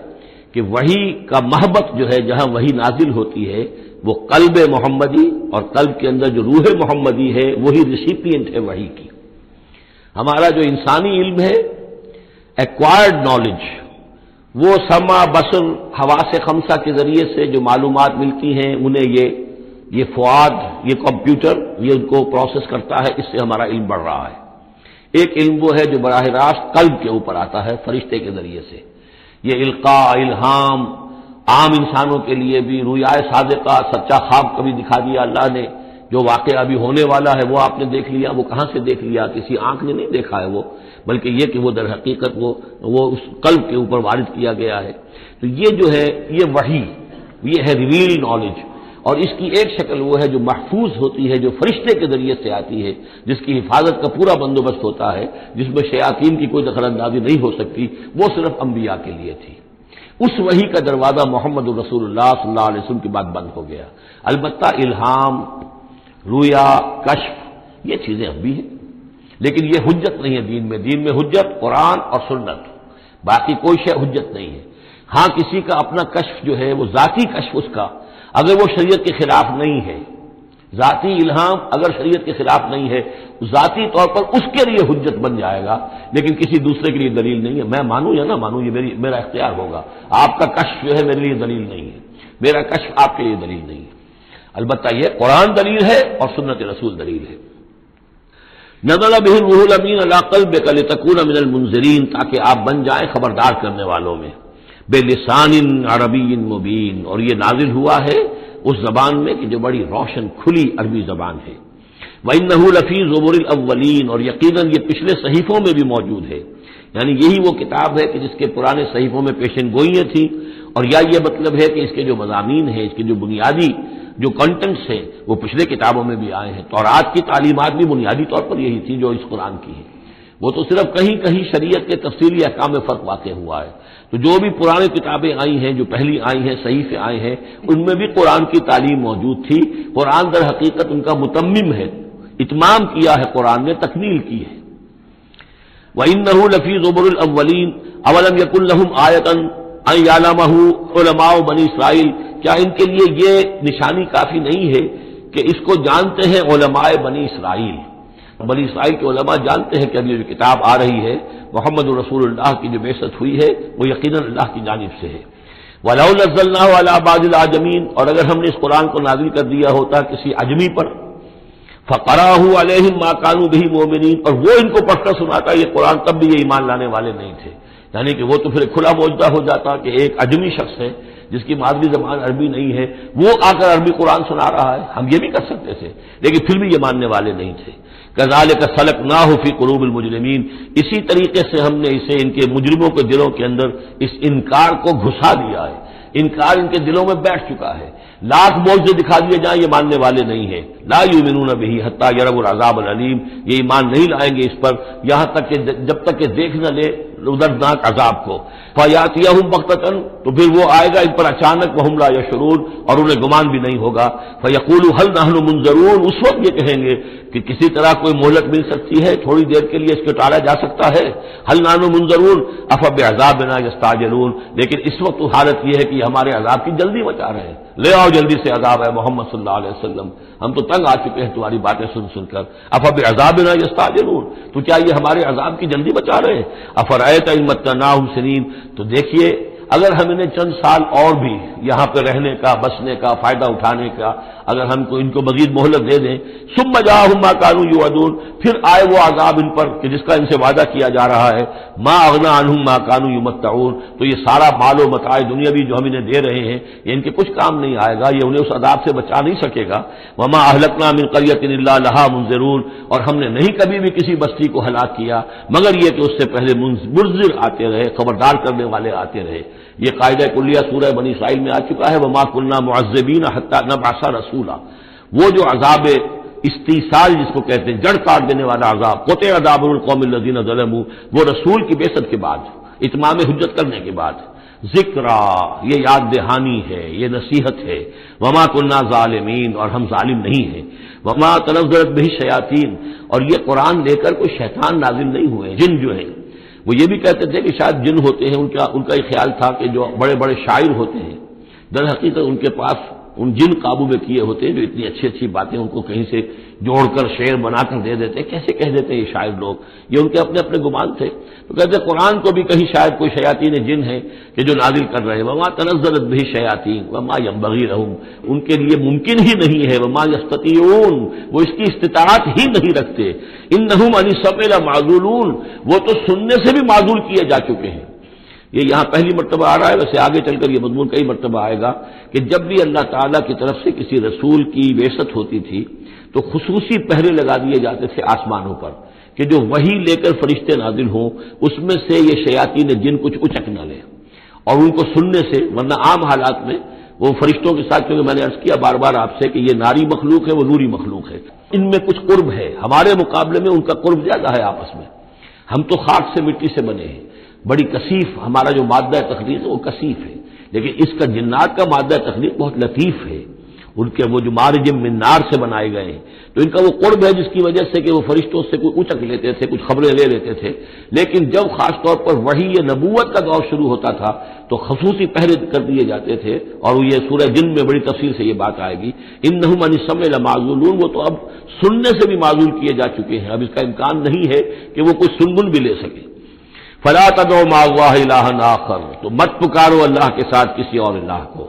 کہ وحی کا محبت جو ہے جہاں وحی نازل ہوتی ہے وہ قلب محمدی، اور قلب کے اندر جو روح محمدی ہے وہی ریسیپینٹ ہے وحی کی۔ ہمارا جو انسانی علم ہے ایکوائرڈ نالج، وہ سمع بصر حواس خمسہ کے ذریعے سے جو معلومات ملتی ہیں انہیں یہ فؤاد، یہ کمپیوٹر یہ ان کو پروسیس کرتا ہے، اس سے ہمارا علم بڑھ رہا ہے۔ ایک علم وہ ہے جو براہ راست قلب کے اوپر آتا ہے فرشتے کے ذریعے سے، یہ القاء الہام عام انسانوں کے لیے بھی، رویائے صادقہ سچا خواب کبھی دکھا دیا اللہ نے، جو واقعہ ابھی ہونے والا ہے وہ آپ نے دیکھ لیا، وہ کہاں سے دیکھ لیا؟ کسی آنکھ نے نہیں دیکھا ہے وہ، بلکہ یہ کہ وہ در حقیقت وہ اس قلب کے اوپر وارد کیا گیا ہے۔ تو یہ جو ہے یہ وحی، یہ ہے ریویل نالج، اور اس کی ایک شکل وہ ہے جو محفوظ ہوتی ہے، جو فرشتے کے ذریعے سے آتی ہے، جس کی حفاظت کا پورا بندوبست ہوتا ہے، جس میں شیاطین کی کوئی دخل اندازی نہیں ہو سکتی، وہ صرف انبیاء کے لیے تھی۔ اس وحی کا دروازہ محمد رسول اللہ صلی اللہ علیہ وسلم کے بعد بند ہو گیا۔ البتہ الہام رویا، کشف، یہ چیزیں اب بھی ہیں، لیکن یہ حجت نہیں ہے دین میں۔ دین میں حجت قرآن اور سنت، باقی کوئی شے حجت نہیں ہے۔ ہاں کسی کا اپنا کشف جو ہے وہ ذاتی کشف، اس کا اگر وہ شریعت کے خلاف نہیں ہے، ذاتی الہام اگر شریعت کے خلاف نہیں ہے، ذاتی طور پر اس کے لیے حجت بن جائے گا، لیکن کسی دوسرے کے لیے دلیل نہیں ہے۔ میں مانوں یا نہ مانوں یہ میرا اختیار ہوگا، آپ کا کشف جو ہے میرے لیے دلیل نہیں ہے، میرا کشف آپ کے لیے دلیل نہیں ہے۔ البتہ یہ قرآن دلیل ہے اور سنت رسول دلیل ہے۔ نزل به الروح الامین علی قلبک لتکون من المنذرین، تاکہ آپ بن جائیں خبردار کرنے والوں میں، بلسان عربی مبین، اور یہ نازل ہوا ہے اس زبان میں کہ جو بڑی روشن کھلی عربی زبان ہے۔ وَإِنَّهُ لَفِي زُبُرِ الْأَوَّلِينَ، اور یقیناً یہ پچھلے صحیفوں میں بھی موجود ہے، یعنی یہی وہ کتاب ہے کہ جس کے پرانے صحیفوں میں پیشن گوئیاں تھیں، اور یا یہ مطلب ہے کہ اس کے جو مضامین ہیں، اس کے جو بنیادی جو کنٹینٹس ہیں وہ پچھلے کتابوں میں بھی آئے ہیں۔ تورات کی تعلیمات بھی بنیادی طور پر یہی تھی جو اس قرآن کی ہے، وہ تو صرف کہیں کہیں شریعت کے تفصیلی احکام میں فرق واقع ہوا ہے۔ تو جو بھی پرانی کتابیں آئی ہیں، جو پہلی آئی ہیں، صحیفے آئے ہیں، ان میں بھی قرآن کی تعلیم موجود تھی۔ قرآن در حقیقت ان کا متمم ہے، اتمام کیا ہے قرآن نے، تکمیل کی ہے۔ وَإِنَّهُ لَفِي زُبُرِ الْأَوَّلِينَ أَوَلَمْ يَكُنْ لَهُمْ آيَةً أَنْ يَعْلَمَهُ عُلَمَاءُ بَنِي إِسرائِيل، کیا ان کے لیے یہ نشانی کافی نہیں ہے کہ اس کو جانتے ہیں علماء بنی اسرائیل؟ بنی اسرائیل کے علماء جانتے ہیں کہ اب یہ جو کتاب آ رہی ہے محمد رسول اللہ کی جو بعثت ہوئی ہے وہ یقیناً اللہ کی جانب سے ہے۔ وَلَوْ نَزَّلْنَاهُ عَلَىٰ بَعْضِ الْأَعْجَمِينَ، اور اگر ہم نے اس قرآن کو نازل کر دیا ہوتا کسی عجمی پر، فَقَرَأَهُ عَلَيْهِمْ مَا كَانُوا بِهِ مُؤْمِنِينَ، اور وہ ان کو پڑھ کر سناتا یہ قرآن، تب بھی یہ ایمان لانے والے نہیں تھے۔ یعنی کہ وہ تو پھر کھلا معجزہ ہو جاتا کہ ایک عجمی شخص ہے جس کی مادری زبان عربی نہیں ہے، وہ آ کر عربی قرآن سنا رہا ہے، ہم یہ بھی کر سکتے تھے، لیکن پھر بھی یہ ماننے والے نہیں تھے۔ كَذَلِكَ سَلَكْنَاهُ فِي قُلُوبِ الْمُجْرِمِينَ، اسی طریقے سے ہم نے اسے ان کے مجرموں کے دلوں کے اندر اس انکار کو گھسا دیا ہے، انکار ان کے دلوں میں بیٹھ چکا ہے۔ لاکھ معجزے دکھا دیے جائیں یہ ماننے والے نہیں ہیں۔ لا یؤمنون بہ حتی یروا العذاب العلیم، یہ ایمان نہیں لائیں گے اس پر یہاں تک کہ جب تک کہ دیکھ نہ لے دردناک عذاب کو۔ فیاتیہم بغتۃ، تو پھر وہ آئے گا ان پر اچانک، وہم لا یشعرون، اور انہیں گمان بھی نہیں ہوگا۔ فیقولوا هل نحن منظرون، اس وقت یہ کہیں گے کہ کسی طرح کوئی مہلت مل سکتی ہے، تھوڑی دیر کے لیے اس کو ٹالا جا سکتا ہے۔ هل نحن منظرون افبعذابنا یستعجلون، لیکن اس وقت تو حالت یہ ہے کہ یہ ہمارے عذاب کی جلدی مچا رہے ہیں، لے آؤ جلدی سے عذاب ہے محمد صلی اللہ علیہ وسلم، ہم تو تنگ آ چکے ہیں تمہاری باتیں سن سن کر۔ افبعذابنا یستعجلون، تو کیا یہ ہمارے عذاب کی جلدی مچا رہے ہیں؟ افرأیت ان متعناہم سنین، تو دیکھیے اگر ہم انہیں چند سال اور بھی یہاں پہ رہنے کا، بسنے کا، فائدہ اٹھانے کا، اگر ہم کو ان کو مزید مہلت دے دیں، ثم جاءہم ما کانوا یوعدون، پھر آئے وہ عذاب ان پر کہ جس کا ان سے وعدہ کیا جا رہا ہے، ما اغنی عنہم ما کانوا یمتعون، تو یہ سارا مال و متاع دنیاوی جو ہم انہیں دے رہے ہیں یہ ان کے کچھ کام نہیں آئے گا، یہ انہیں اس عذاب سے بچا نہیں سکے گا۔ وما اہلکنا من قریۃ الا لہا منذرون، اور ہم نے نہیں کبھی بھی کسی بستی کو ہلاک کیا مگر یہ کہ اس سے پہلے منذر آتے رہے، خبردار کرنے والے آتے رہے۔ یہ قاعدہ کلیہ سورہ بنی اسرائیل میں آ چکا ہے، وما كنا معذبین حتی نبعث رسولا، وہ جو عذاب استیصال جس کو کہتے ہیں، جڑ کاٹ دینے والا عذاب، قطع دابر القوم الذین ظلموا، وہ رسول کی بعثت کے بعد، اتمام حجت کرنے کے بعد، ذکرا، یہ یاد دہانی ہے، یہ نصیحت ہے، وما كنا ظالمین، اور ہم ظالم نہیں ہیں، وما تنزلت به الشیاطین، اور یہ قرآن لے کر کوئی شیطان نازل نہیں ہوئے، جن جو ہیں وہ یہ بھی کہتے تھے کہ شاید جن ہوتے ہیں، ان کا یہ خیال تھا کہ جو بڑے بڑے شاعر ہوتے ہیں در حقیقت ان کے پاس ان جن قابو میں کیے ہوتے ہیں جو اتنی اچھی اچھی باتیں ان کو کہیں سے جوڑ کر شعر بنا کر دے دیتے، کیسے کہہ دیتے ہیں یہ شاعر لوگ، یہ ان کے اپنے اپنے گمان تھے۔ تو کہتے ہیں قرآن کو بھی کہیں شاید کوئی شیاطین جن ہیں کہ جو نازل کر رہے ہیں، وما تنزلت به الشیاطین وما ينبغي لهم، ان کے لیے ممکن ہی نہیں ہے، وما يستطيعون، وہ اس کی استطاعت ہی نہیں رکھتے، انہم عن السمع لمعزولون، وہ تو سننے سے بھی معزول کیے جا چکے ہیں۔ یہ یہاں پہلی مرتبہ آ رہا ہے، ویسے آگے چل کر یہ مضمون کئی مرتبہ آئے گا کہ جب بھی اللہ تعالیٰ کی طرف سے کسی رسول کی بعثت ہوتی تھی تو خصوصی پہرے لگا دیے جاتے تھے آسمانوں پر کہ جو وحی لے کر فرشتے نازل ہوں اس میں سے یہ شیاطین جن کچھ اچک نہ لیں، اور ان کو سننے سے، ورنہ عام حالات میں وہ فرشتوں کے ساتھ، کیونکہ میں نے عرض کیا بار بار آپ سے کہ یہ ناری مخلوق ہے، وہ نوری مخلوق ہے، ان میں کچھ قرب ہے، ہمارے مقابلے میں ان کا قرب زیادہ ہے آپس میں، ہم تو خاک سے مٹی سے بنے ہیں، بڑی کثیف ہمارا جو مادہ تخلیق ہے وہ کثیف ہے، لیکن اس کا جنات کا مادہ تخلیق بہت لطیف ہے، ان کے وہ جو مارج من نار سے بنائے گئے ہیں، تو ان کا وہ قرب ہے جس کی وجہ سے کہ وہ فرشتوں سے کوئی اچک لیتے تھے، کچھ خبریں لے لیتے تھے، لیکن جب خاص طور پر وحی نبوت کا دور شروع ہوتا تھا تو خصوصی پہرے کر دیے جاتے تھے، اور یہ سورہ جن میں بڑی تفصیل سے یہ بات آئے گی، انہم عن السمع لمعزولون، وہ تو اب سننے سے بھی معزول کیے جا چکے ہیں، اب اس کا امکان نہیں ہے کہ وہ کوئی سنبل بھی لے سکے۔ فلا تدعوا مع اللہ الہا آخر، تو مت پکارو اللہ کے ساتھ کسی اور الہ کو،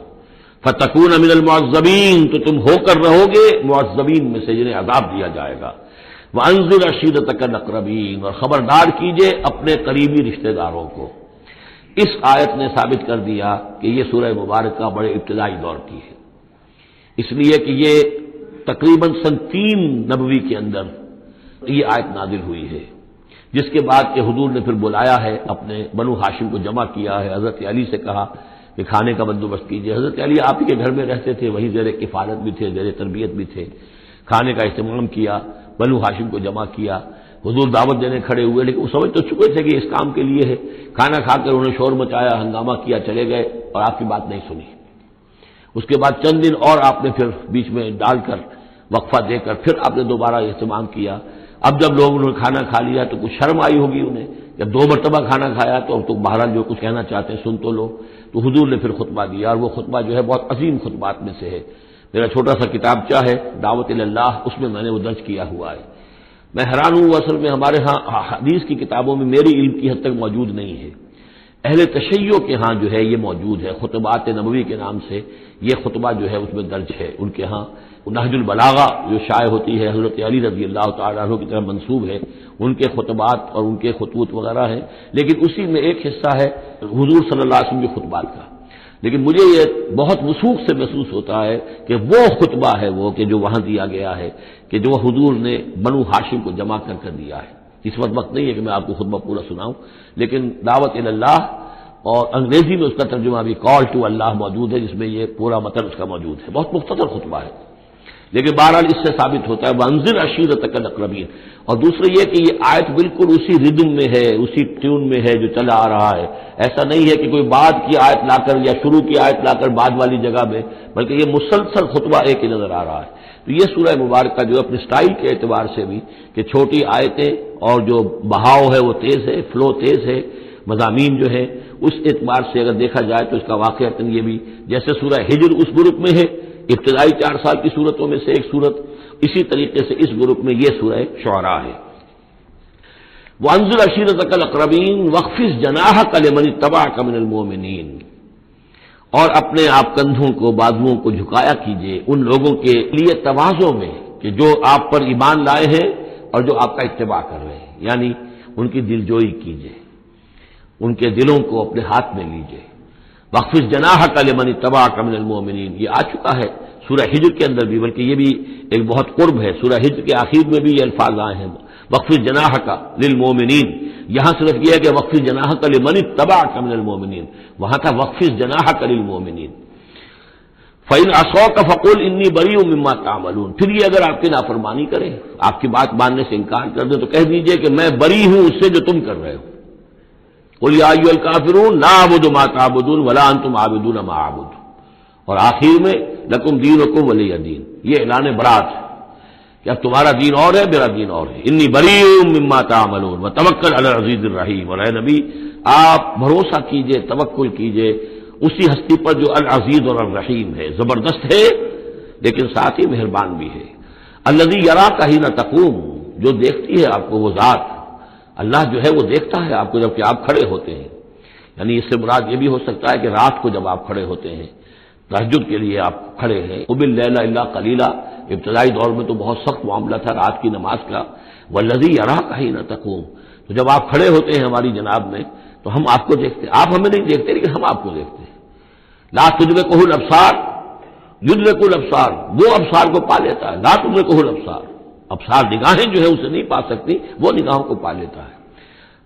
فتکون من المعذبین، تو تم ہو کر رہو گے معذبین میں سے جنہیں عذاب دیا جائے گا۔ وانذر عشیرتک الاقربین، اور خبردار کیجئے اپنے قریبی رشتہ داروں کو۔ اس آیت نے ثابت کر دیا کہ یہ سورہ مبارکہ بڑے ابتدائی دور کی ہے، اس لیے کہ یہ تقریباً سن 3 نبوی کے اندر یہ آیت نازل ہوئی ہے، جس کے بعد کہ حضور نے پھر بلایا ہے، اپنے بنو ہاشم کو جمع کیا ہے، حضرت علی سے کہا کہ کھانے کا بندوبست کیجیے۔ حضرت علی آپ ہی کے گھر میں رہتے تھے، وہیں زیر کفالت بھی تھے، زیر تربیت بھی تھے، کھانے کا اہتمام کیا، بنو ہاشم کو جمع کیا، حضور دعوت دینے کھڑے ہوئے، لیکن وہ سمجھ تو چکے تھے کہ اس کام کے لیے ہے، کھانا کھا کر انہوں نے شور مچایا، ہنگامہ کیا، چلے گئے اور آپ کی بات نہیں سنی۔ اس کے بعد چند دن اور آپ نے پھر بیچ میں ڈال کر وقفہ دے کر پھر آپ نے دوبارہ اہتمام کیا۔ اب جب لوگوں نے کھانا کھا لیا تو کچھ شرم آئی ہوگی انہیں، جب 2 مرتبہ کھانا کھایا تو اب تو بہرحال جو کچھ کہنا چاہتے ہیں سن تو لو، تو حضور نے پھر خطبہ دیا، اور وہ خطبہ جو ہے بہت عظیم خطبات میں سے ہے۔ میرا چھوٹا سا کتابچہ ہے دعوت اللہ، اس میں میں نے وہ درج کیا ہوا ہے۔ میں حیران ہوں، اصل میں ہمارے ہاں حدیث کی کتابوں میں میری علم کی حد تک موجود نہیں ہے، اہل تشیع کے ہاں جو ہے یہ موجود ہے، خطبات نبوی کے نام سے یہ خطبہ جو ہے اس میں درج ہے ان کے ہاں۔ نہج البلاغہ جو شائع ہوتی ہے حضرت علی رضی اللہ تعالیٰ عنہ کی طرف منسوب ہے، ان کے خطبات اور ان کے خطوط وغیرہ ہیں، لیکن اسی میں ایک حصہ ہے حضور صلی اللہ علیہ وسلم کے خطبات کا۔ لیکن مجھے یہ بہت وثوق سے محسوس ہوتا ہے کہ وہ خطبہ ہے وہ کہ جو وہاں دیا گیا ہے، کہ جو حضور نے بنو ہاشم کو جمع کر دیا ہے۔ اس وقت نہیں ہے کہ میں آپ کو خطبہ پورا سناؤں، لیکن دعوت اللہ اور انگریزی میں اس کا ترجمہ بھی کال ٹو اللہ موجود ہے، جس میں یہ پورا متن اس کا موجود ہے، بہت مختصر خطبہ ہے، لیکن بہرحال اس سے ثابت ہوتا ہے وانذر عشیرتک الاقربین۔ اور دوسرا یہ کہ یہ آیت بالکل اسی ردم میں ہے، اسی ٹیون میں ہے جو چلا آ رہا ہے، ایسا نہیں ہے کہ کوئی بعد کی آیت لا کر یا شروع کی آیت لا کر بعد والی جگہ میں، بلکہ یہ مسلسل خطبہ ایک ہی نظر آ رہا ہے۔ تو یہ سورہ مبارکہ جو اپنے سٹائل کے اعتبار سے بھی کہ چھوٹی آیتیں اور جو بہاؤ ہے وہ تیز ہے، فلو تیز ہے، مضامین جو ہے اس اعتبار سے اگر دیکھا جائے تو اس کا واقعتاً یہ بھی جیسے سورہ ہجر اس گروپ میں ہے، ابتدائی 4 سال کی صورتوں میں سے ایک صورت، اسی طریقے سے اس گروپ میں یہ سورہ شعراء ہے۔ وانذر عشیرتک الاقربین واخفض جناحک لمن اتبعک من المؤمنین، اور اپنے آپ کندھوں کو، بازوؤں کو جھکایا کیجیے ان لوگوں کے لیے تواضع میں کہ جو آپ پر ایمان لائے ہیں اور جو آپ کا اتباع کر رہے ہیں، یعنی ان کی دلجوئی کیجیے، ان کے دلوں کو اپنے ہاتھ میں لیجیے۔ واخفض جناحک لمن اتبعک من المؤمنین، یہ آ چکا ہے سورہ ہجر کے اندر بھی، بلکہ یہ بھی ایک بہت قرب ہے، سورہ ہجر کے آخر میں بھی یہ الفاظ آئے ہیں واخفض جناحک للمؤمنین، یہاں صرف یہ ہے کہ واخفض جناحک لمن اتبعک من المؤمنین، وہاں تھا واخفض جناحک للمؤمنین۔ فإن عصوک فقل انی بریء مما تعملون، پھر یہ اگر آپ کی نافرمانی کرے، آپ کی بات ماننے سے انکار کر دے تو کہہ دیجئے کہ میں بری ہوں اس سے جو تم کر رہے ہو۔ قل یا ایھا الکافرون لا اعبد ما تعبدون ولا انتم عابدون ما اعبد، اور آخر میں لکم دینکم ولی دین، یہ اعلان برات ہے کہ اب تمہارا دین اور ہے، میرا دین اور ہے۔ انی بریء مما تعملون وتوکل علی العزیز الرحیم، اور اے نبی آپ بھروسہ کیجئے، توکل کیجئے اسی ہستی پر جو العزیز اور الرحیم ہے، زبردست ہے لیکن ساتھ ہی مہربان بھی ہے۔ الذی یراک حین تقوم، جو دیکھتی ہے آپ کو وہ ذات، اللہ جو ہے وہ دیکھتا ہے آپ کو جب کہ آپ کھڑے ہوتے ہیں، یعنی اس سے مراد یہ بھی ہو سکتا ہے کہ رات کو جب آپ کھڑے ہوتے ہیں، تہجد کے لیے آپ کھڑے ہیں، قم اللیل الا قلیلا، ابتدائی دور میں تو بہت سخت معاملہ تھا رات کی نماز کا، والذی یراک حین تقوم، تو جب آپ کھڑے ہوتے ہیں ہماری جناب میں تو ہم آپ کو دیکھتے ہیں، آپ ہمیں نہیں دیکھتے لیکن ہم آپ کو دیکھتے ہیں۔ لا تدرکہ الابصار یدرک الابصار، وہ ابصار کو پا لیتا ہے، لا تدرکہ الابصار، ابصار نگاہیں جو ہے اسے نہیں پا سکتی، وہ نگاہوں کو پا لیتا ہے،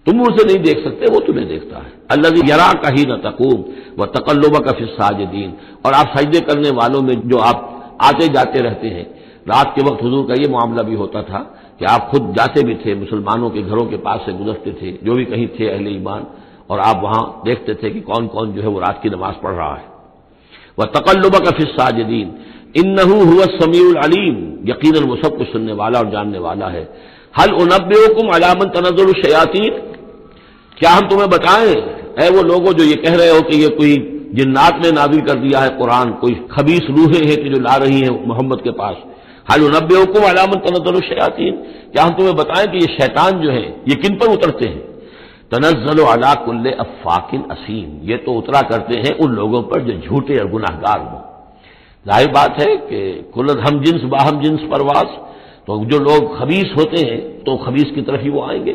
تم اسے نہیں دیکھ سکتے وہ تمہیں دیکھتا ہے۔ الذی یراک حین تقوم وتقلبک فی الساجدین، اور آپ سجدے کرنے والوں میں جو آپ آتے جاتے رہتے ہیں، رات کے وقت حضور کا یہ معاملہ بھی ہوتا تھا کہ آپ خود جاتے بھی تھے، مسلمانوں کے گھروں کے پاس سے گزرتے تھے جو بھی کہیں تھے اہل ایمان، اور آپ وہاں دیکھتے تھے کہ کون کون جو ہے وہ رات کی نماز پڑھ رہا ہے۔ وتقلبک فی الساجدین، انہ هو السمیع العلیم، یقیناً وہ سب کچھ سننے والا اور جاننے والا ہے۔ هل انبئکم علی من تنزل الشیاطین، کیا ہم تمہیں بتائیں اے وہ لوگوں جو یہ کہہ رہے ہو کہ یہ کوئی جنات نے نازل کر دیا ہے قرآن، کوئی خبیث روحیں ہیں کہ جو لا رہی ہیں محمد کے پاس، هل انبئکم علی من تنزل الشیاطین، کیا ہم تمہیں بتائیں کہ یہ شیطان جو ہے یہ کن پر اترتے ہیں؟ تنزل علی کل افاک اثیم، یہ تو اترا کرتے ہیں ان لوگوں پر جو جھوٹے اور گناہگار ہوں۔ ظاہر بات ہے کہ کل ہم جنس باہم جنس پرواز، تو جو لوگ خبیث ہوتے ہیں تو خبیث کی طرف ہی وہ آئیں گے۔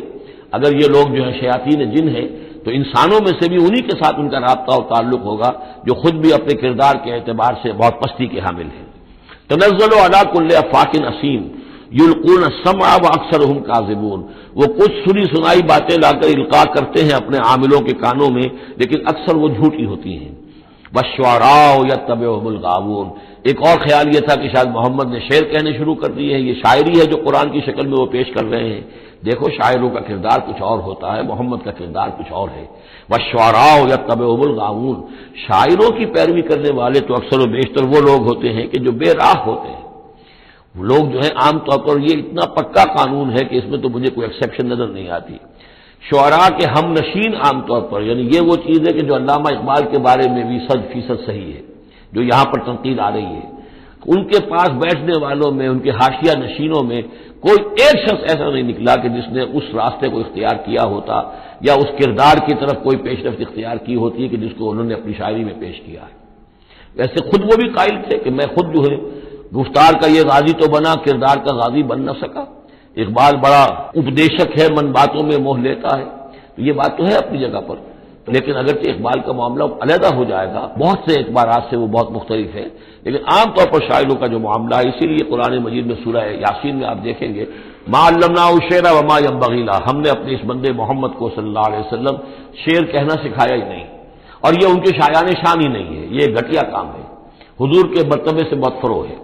اگر یہ لوگ جو ہیں شیاطین جن ہیں تو انسانوں میں سے بھی انہی کے ساتھ ان کا رابطہ اور تعلق ہوگا جو خود بھی اپنے کردار کے اعتبار سے بہت پستی کے حامل ہیں۔ تنزل علی کل افاک اثیم یلقون السمع واکثرهم کاذبون، وہ کچھ سنی سنائی باتیں لا کر القاء کرتے ہیں اپنے عاملوں کے کانوں میں، لیکن اکثر وہ جھوٹی ہوتی ہیں۔ والشعراء یتبعهم الغاوون، ایک اور خیال یہ تھا کہ شاید محمد نے شعر کہنے شروع کر دیے ہیں، یہ شاعری ہے جو قرآن کی شکل میں وہ پیش کر رہے ہیں۔ دیکھو شاعروں کا کردار کچھ اور ہوتا ہے، محمد کا کردار کچھ اور ہے۔ والشعراء یتبعهم الغاوون، شاعروں کی پیروی کرنے والے تو اکثر و بیشتر وہ لوگ ہوتے ہیں کہ جو بے راہ ہوتے ہیں۔ وہ لوگ جو ہیں عام طور پر، یہ اتنا پکا قانون ہے کہ اس میں تو مجھے کوئی ایکسیپشن نظر نہیں آتی، شعراء کے ہم نشین عام طور پر، یعنی یہ وہ چیز ہے کہ جو علامہ اقبال کے بارے میں بھی 100% صحیح ہے، جو یہاں پر تنقید آ رہی ہے، ان کے پاس بیٹھنے والوں میں، ان کے حاشیہ نشینوں میں کوئی ایک شخص ایسا نہیں نکلا کہ جس نے اس راستے کو اختیار کیا ہوتا یا اس کردار کی طرف کوئی پیش رفت اختیار کی ہوتی ہے کہ جس کو انہوں نے اپنی شاعری میں پیش کیا ہے۔ ویسے خود وہ بھی قائل تھے کہ میں خود جو ہے گفتار کا یہ غازی تو بنا، کردار کا غازی بن نہ سکا۔ اقبال بڑا اپدیشک ہے، من باتوں میں موہ لیتا ہے، تو یہ بات تو ہے اپنی جگہ پر، لیکن اگرچہ اقبال کا معاملہ علیحدہ ہو جائے گا، بہت سے اعتبارات سے وہ بہت مختلف ہے، لیکن عام طور پر شاعروں کا جو معاملہ ہے، اسی لیے قرآن مجید میں سورہ یاسین میں آپ دیکھیں گے ما علمناہ الشعر وما ينبغی لہ، ہم نے اپنے اس بندے محمد کو صلی اللہ علیہ وسلم شعر کہنا سکھایا ہی نہیں، اور یہ ان کے شایان شان ہی نہیں ہے، یہ گھٹیا کام ہے، حضور کے مرتبے سے بہت فروغ ہے۔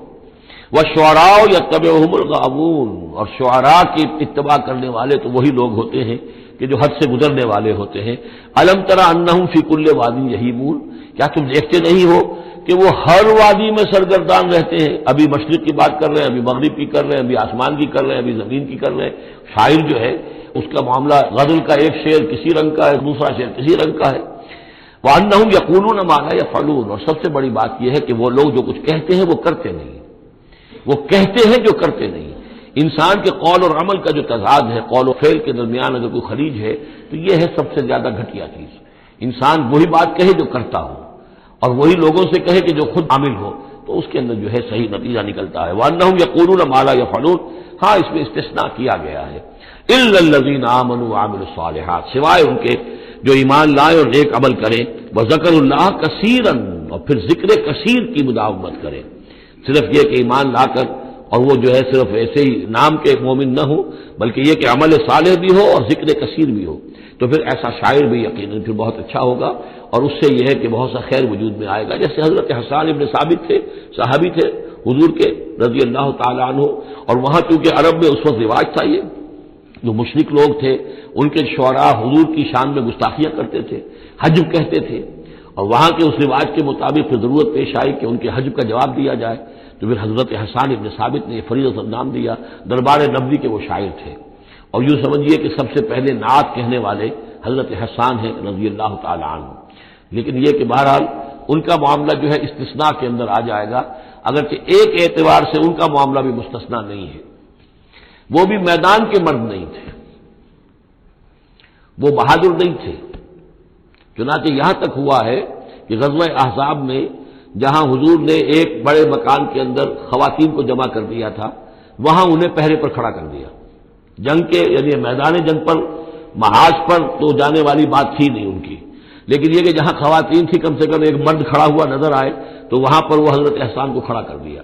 والشعراء یتبعهم الغاوون، اور شعراء کی اتباع کرنے والے تو وہی لوگ ہوتے ہیں کہ جو حد سے گزرنے والے ہوتے ہیں۔ الم تر انہم فی کل واد یہیمون، کیا تم دیکھتے نہیں ہو کہ وہ ہر وادی میں سرگردان رہتے ہیں، ابھی مشرق کی بات کر رہے ہیں، ابھی مغرب کی کر رہے ہیں، ابھی آسمان کی کر رہے ہیں، ابھی زمین کی کر رہے ہیں۔ شاعر جو ہے اس کا معاملہ غزل کا ایک شعر کسی رنگ کا ہے، دوسرا شعر کسی رنگ کا ہے۔ وانہم یقولون ما لا یفعلون، اور سب سے بڑی بات یہ ہے کہ وہ لوگ جو کچھ کہتے ہیں وہ کرتے نہیں، وہ کہتے ہیں جو کرتے نہیں۔ انسان کے قول اور عمل کا جو تضاد ہے، قول و فعل کے درمیان اگر کوئی خلیج ہے تو یہ ہے سب سے زیادہ گھٹیا چیز۔ انسان وہی بات کہے جو کرتا ہو، اور وہی لوگوں سے کہے کہ جو خود عامل ہو، تو اس کے اندر جو ہے صحیح نتیجہ نکلتا ہے۔ وَأَنَّهُمْ يَقُولُونَ مَا لَا يَفْعَلُونَ، ہاں اس میں استثناء کیا گیا ہے، إِلَّا الَّذِينَ آمَنُوا وَعَمِلُوا الصَّالِحَاتِ، سوائے ان کے جو ایمان لائے اور نیک عمل کریں، وَذَكَرُوا اللَّهَ كَثِيرًا، اور پھر ذکر کثیر کی مداومت کریں، صرف یہ کہ ایمان لا کر اور وہ جو ہے صرف ایسے ہی نام کے مومن نہ ہو، بلکہ یہ کہ عمل صالح بھی ہو اور ذکر کثیر بھی ہو، تو پھر ایسا شاعر بھی یقیناً پھر بہت اچھا ہوگا، اور اس سے یہ ہے کہ بہت سا خیر وجود میں آئے گا۔ جیسے حضرت حسان ابن ثابت تھے، صحابی تھے حضور کے رضی اللہ تعالیٰ عنہ، اور وہاں چونکہ عرب میں اس وقت رواج تھا، یہ جو مشرک لوگ تھے ان کے شعراء حضور کی شان میں گستاخیاں کرتے تھے، حجب کہتے تھے، اور وہاں کے اس رواج کے مطابق پھر ضرورت پیش آئی کہ ان کے حجب کا جواب دیا جائے، تو پھر حضرت حسان ابن ثابت نے فریضہ سے نام دیا، دربار نبوی کے وہ شاعر تھے، اور یوں سمجھیے کہ سب سے پہلے نعت کہنے والے حضرت حسان ہیں رضی اللہ تعالیٰ عنہ۔ لیکن یہ کہ بہرحال ان کا معاملہ جو ہے استثناء کے اندر آ جائے گا، اگرچہ ایک اعتبار سے ان کا معاملہ بھی مستثنیٰ نہیں ہے، وہ بھی میدان کے مرد نہیں تھے، وہ بہادر نہیں تھے، چنانچہ یہاں تک ہوا ہے کہ غزوہ احزاب میں جہاں حضور نے ایک بڑے مکان کے اندر خواتین کو جمع کر دیا تھا، وہاں انہیں پہرے پر کھڑا کر دیا، جنگ کے یعنی میدان جنگ پر محاذ پر تو جانے والی بات تھی نہیں ان کی، لیکن یہ کہ جہاں خواتین تھی کم سے کم ایک مرد کھڑا ہوا نظر آئے تو وہاں پر وہ حضرت احسان کو کھڑا کر دیا۔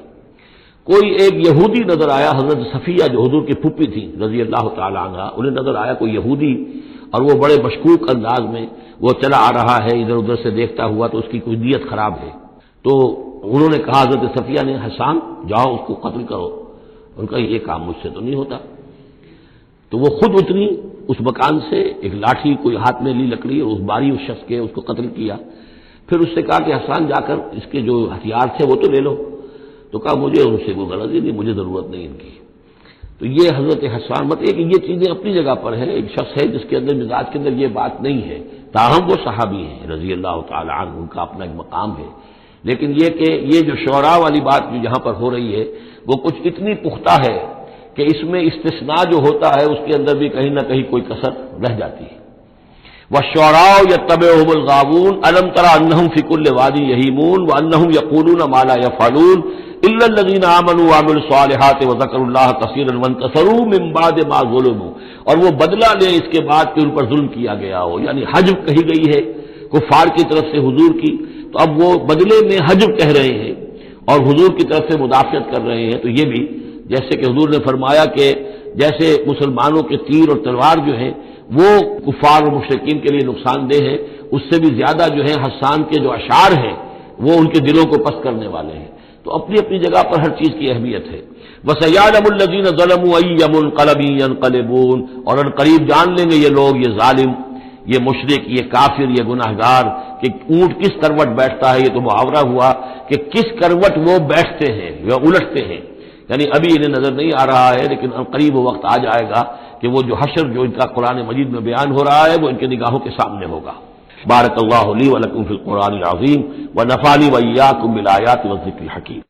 کوئی ایک یہودی نظر آیا، حضرت صفیہ جو حضور کی پھوپھی تھی رضی اللہ تعالی عنہ، انہیں نظر آیا کوئی یہودی، اور وہ بڑے مشکوک انداز میں وہ چلا آ رہا ہے ادھر ادھر سے دیکھتا ہوا، تو اس کی کوئی نیت خراب ہے، تو انہوں نے کہا حضرت صفیہ نے حسان جاؤ اس کو قتل کرو، ان کا یہ کام مجھ سے تو نہیں ہوتا، تو وہ خود اتنی اس مکان سے ایک لاٹھی کوئی ہاتھ میں لی لکڑی اور اس باری اس شخص کے اس کو قتل کیا، پھر اس سے کہا کہ حسان جا کر اس کے جو ہتھیار تھے وہ تو لے لو، تو کہا مجھے ان سے کوئی غرض ہی نہیں، مجھے ضرورت نہیں ان کی۔ تو یہ حضرت حسان مطلب کہ یہ چیزیں اپنی جگہ پر ہیں، ایک شخص ہے جس کے اندر مزاج کے اندر یہ بات نہیں ہے، تاہم وہ صحابی ہیں رضی اللہ تعالی عنہ، ان کا اپنا ایک مقام ہے۔ لیکن یہ کہ یہ جو شعراء والی بات جو یہاں پر ہو رہی ہے وہ کچھ اتنی پختہ ہے کہ اس میں استثناء جو ہوتا ہے اس کے اندر بھی کہیں نہ کہیں کوئی کسر رہ جاتی ہے۔ وَالشُّعَرَاءُ يَتَّبِعُهُمُ الْغَاوُونَ أَلَمْ تَرَ أَنَّهُمْ فِي كُلِّ وَادٍ يَهِيمُونَ وَأَنَّهُمْ يَقُولُونَ مَا لَا يَفْعَلُونَ إِلَّا الَّذِينَ آمَنُوا وَعَمِلُوا الصَّالِحَاتِ وَذَكَرُوا اللَّهَ كَثِيرًا وَانتَصَرُوا مِن بَعْدِ مَا ظُلِمُوا، اور وہ بدلہ لیں اس کے بعد کہ ان پر ظلم کیا گیا ہو، یعنی حجب کہی گئی ہے کفار کی طرف سے حضور کی، تو اب وہ بدلے میں حجب کہہ رہے ہیں اور حضور کی طرف سے مدافعت کر رہے ہیں۔ تو یہ بھی جیسے کہ حضور نے فرمایا کہ جیسے مسلمانوں کے تیر اور تلوار جو ہیں وہ کفار اور مشرکین کے لیے نقصان دہ ہے، اس سے بھی زیادہ جو ہے حسان کے جو اشعار ہیں وہ ان کے دلوں کو پست کرنے والے ہیں۔ تو اپنی اپنی جگہ پر ہر چیز کی اہمیت ہے۔ وَسَيَعْلَمُ الَّذِينَ ظَلَمُوا أَيَّ مُنقَلَبٍ يَنقَلِبُونَ، اور ان قریب جان لیں گے یہ لوگ، یہ ظالم، یہ مشرک، یہ کافر، یہ گناہگار کہ اونٹ کس کروٹ بیٹھتا ہے۔ یہ تو محاورہ ہوا کہ کس کروٹ وہ بیٹھتے ہیں یا الٹتے ہیں، یعنی ابھی انہیں نظر نہیں آ رہا ہے لیکن قریب وہ وقت آ جائے گا کہ وہ جو حشر جو ان کا قرآن مجید میں بیان ہو رہا ہے وہ ان کی نگاہوں کے سامنے ہوگا۔ بارک اللہ لی و لکم فی القرآن العظیم و نفعنی و ایاکم بالآیات والذکر الحکیم۔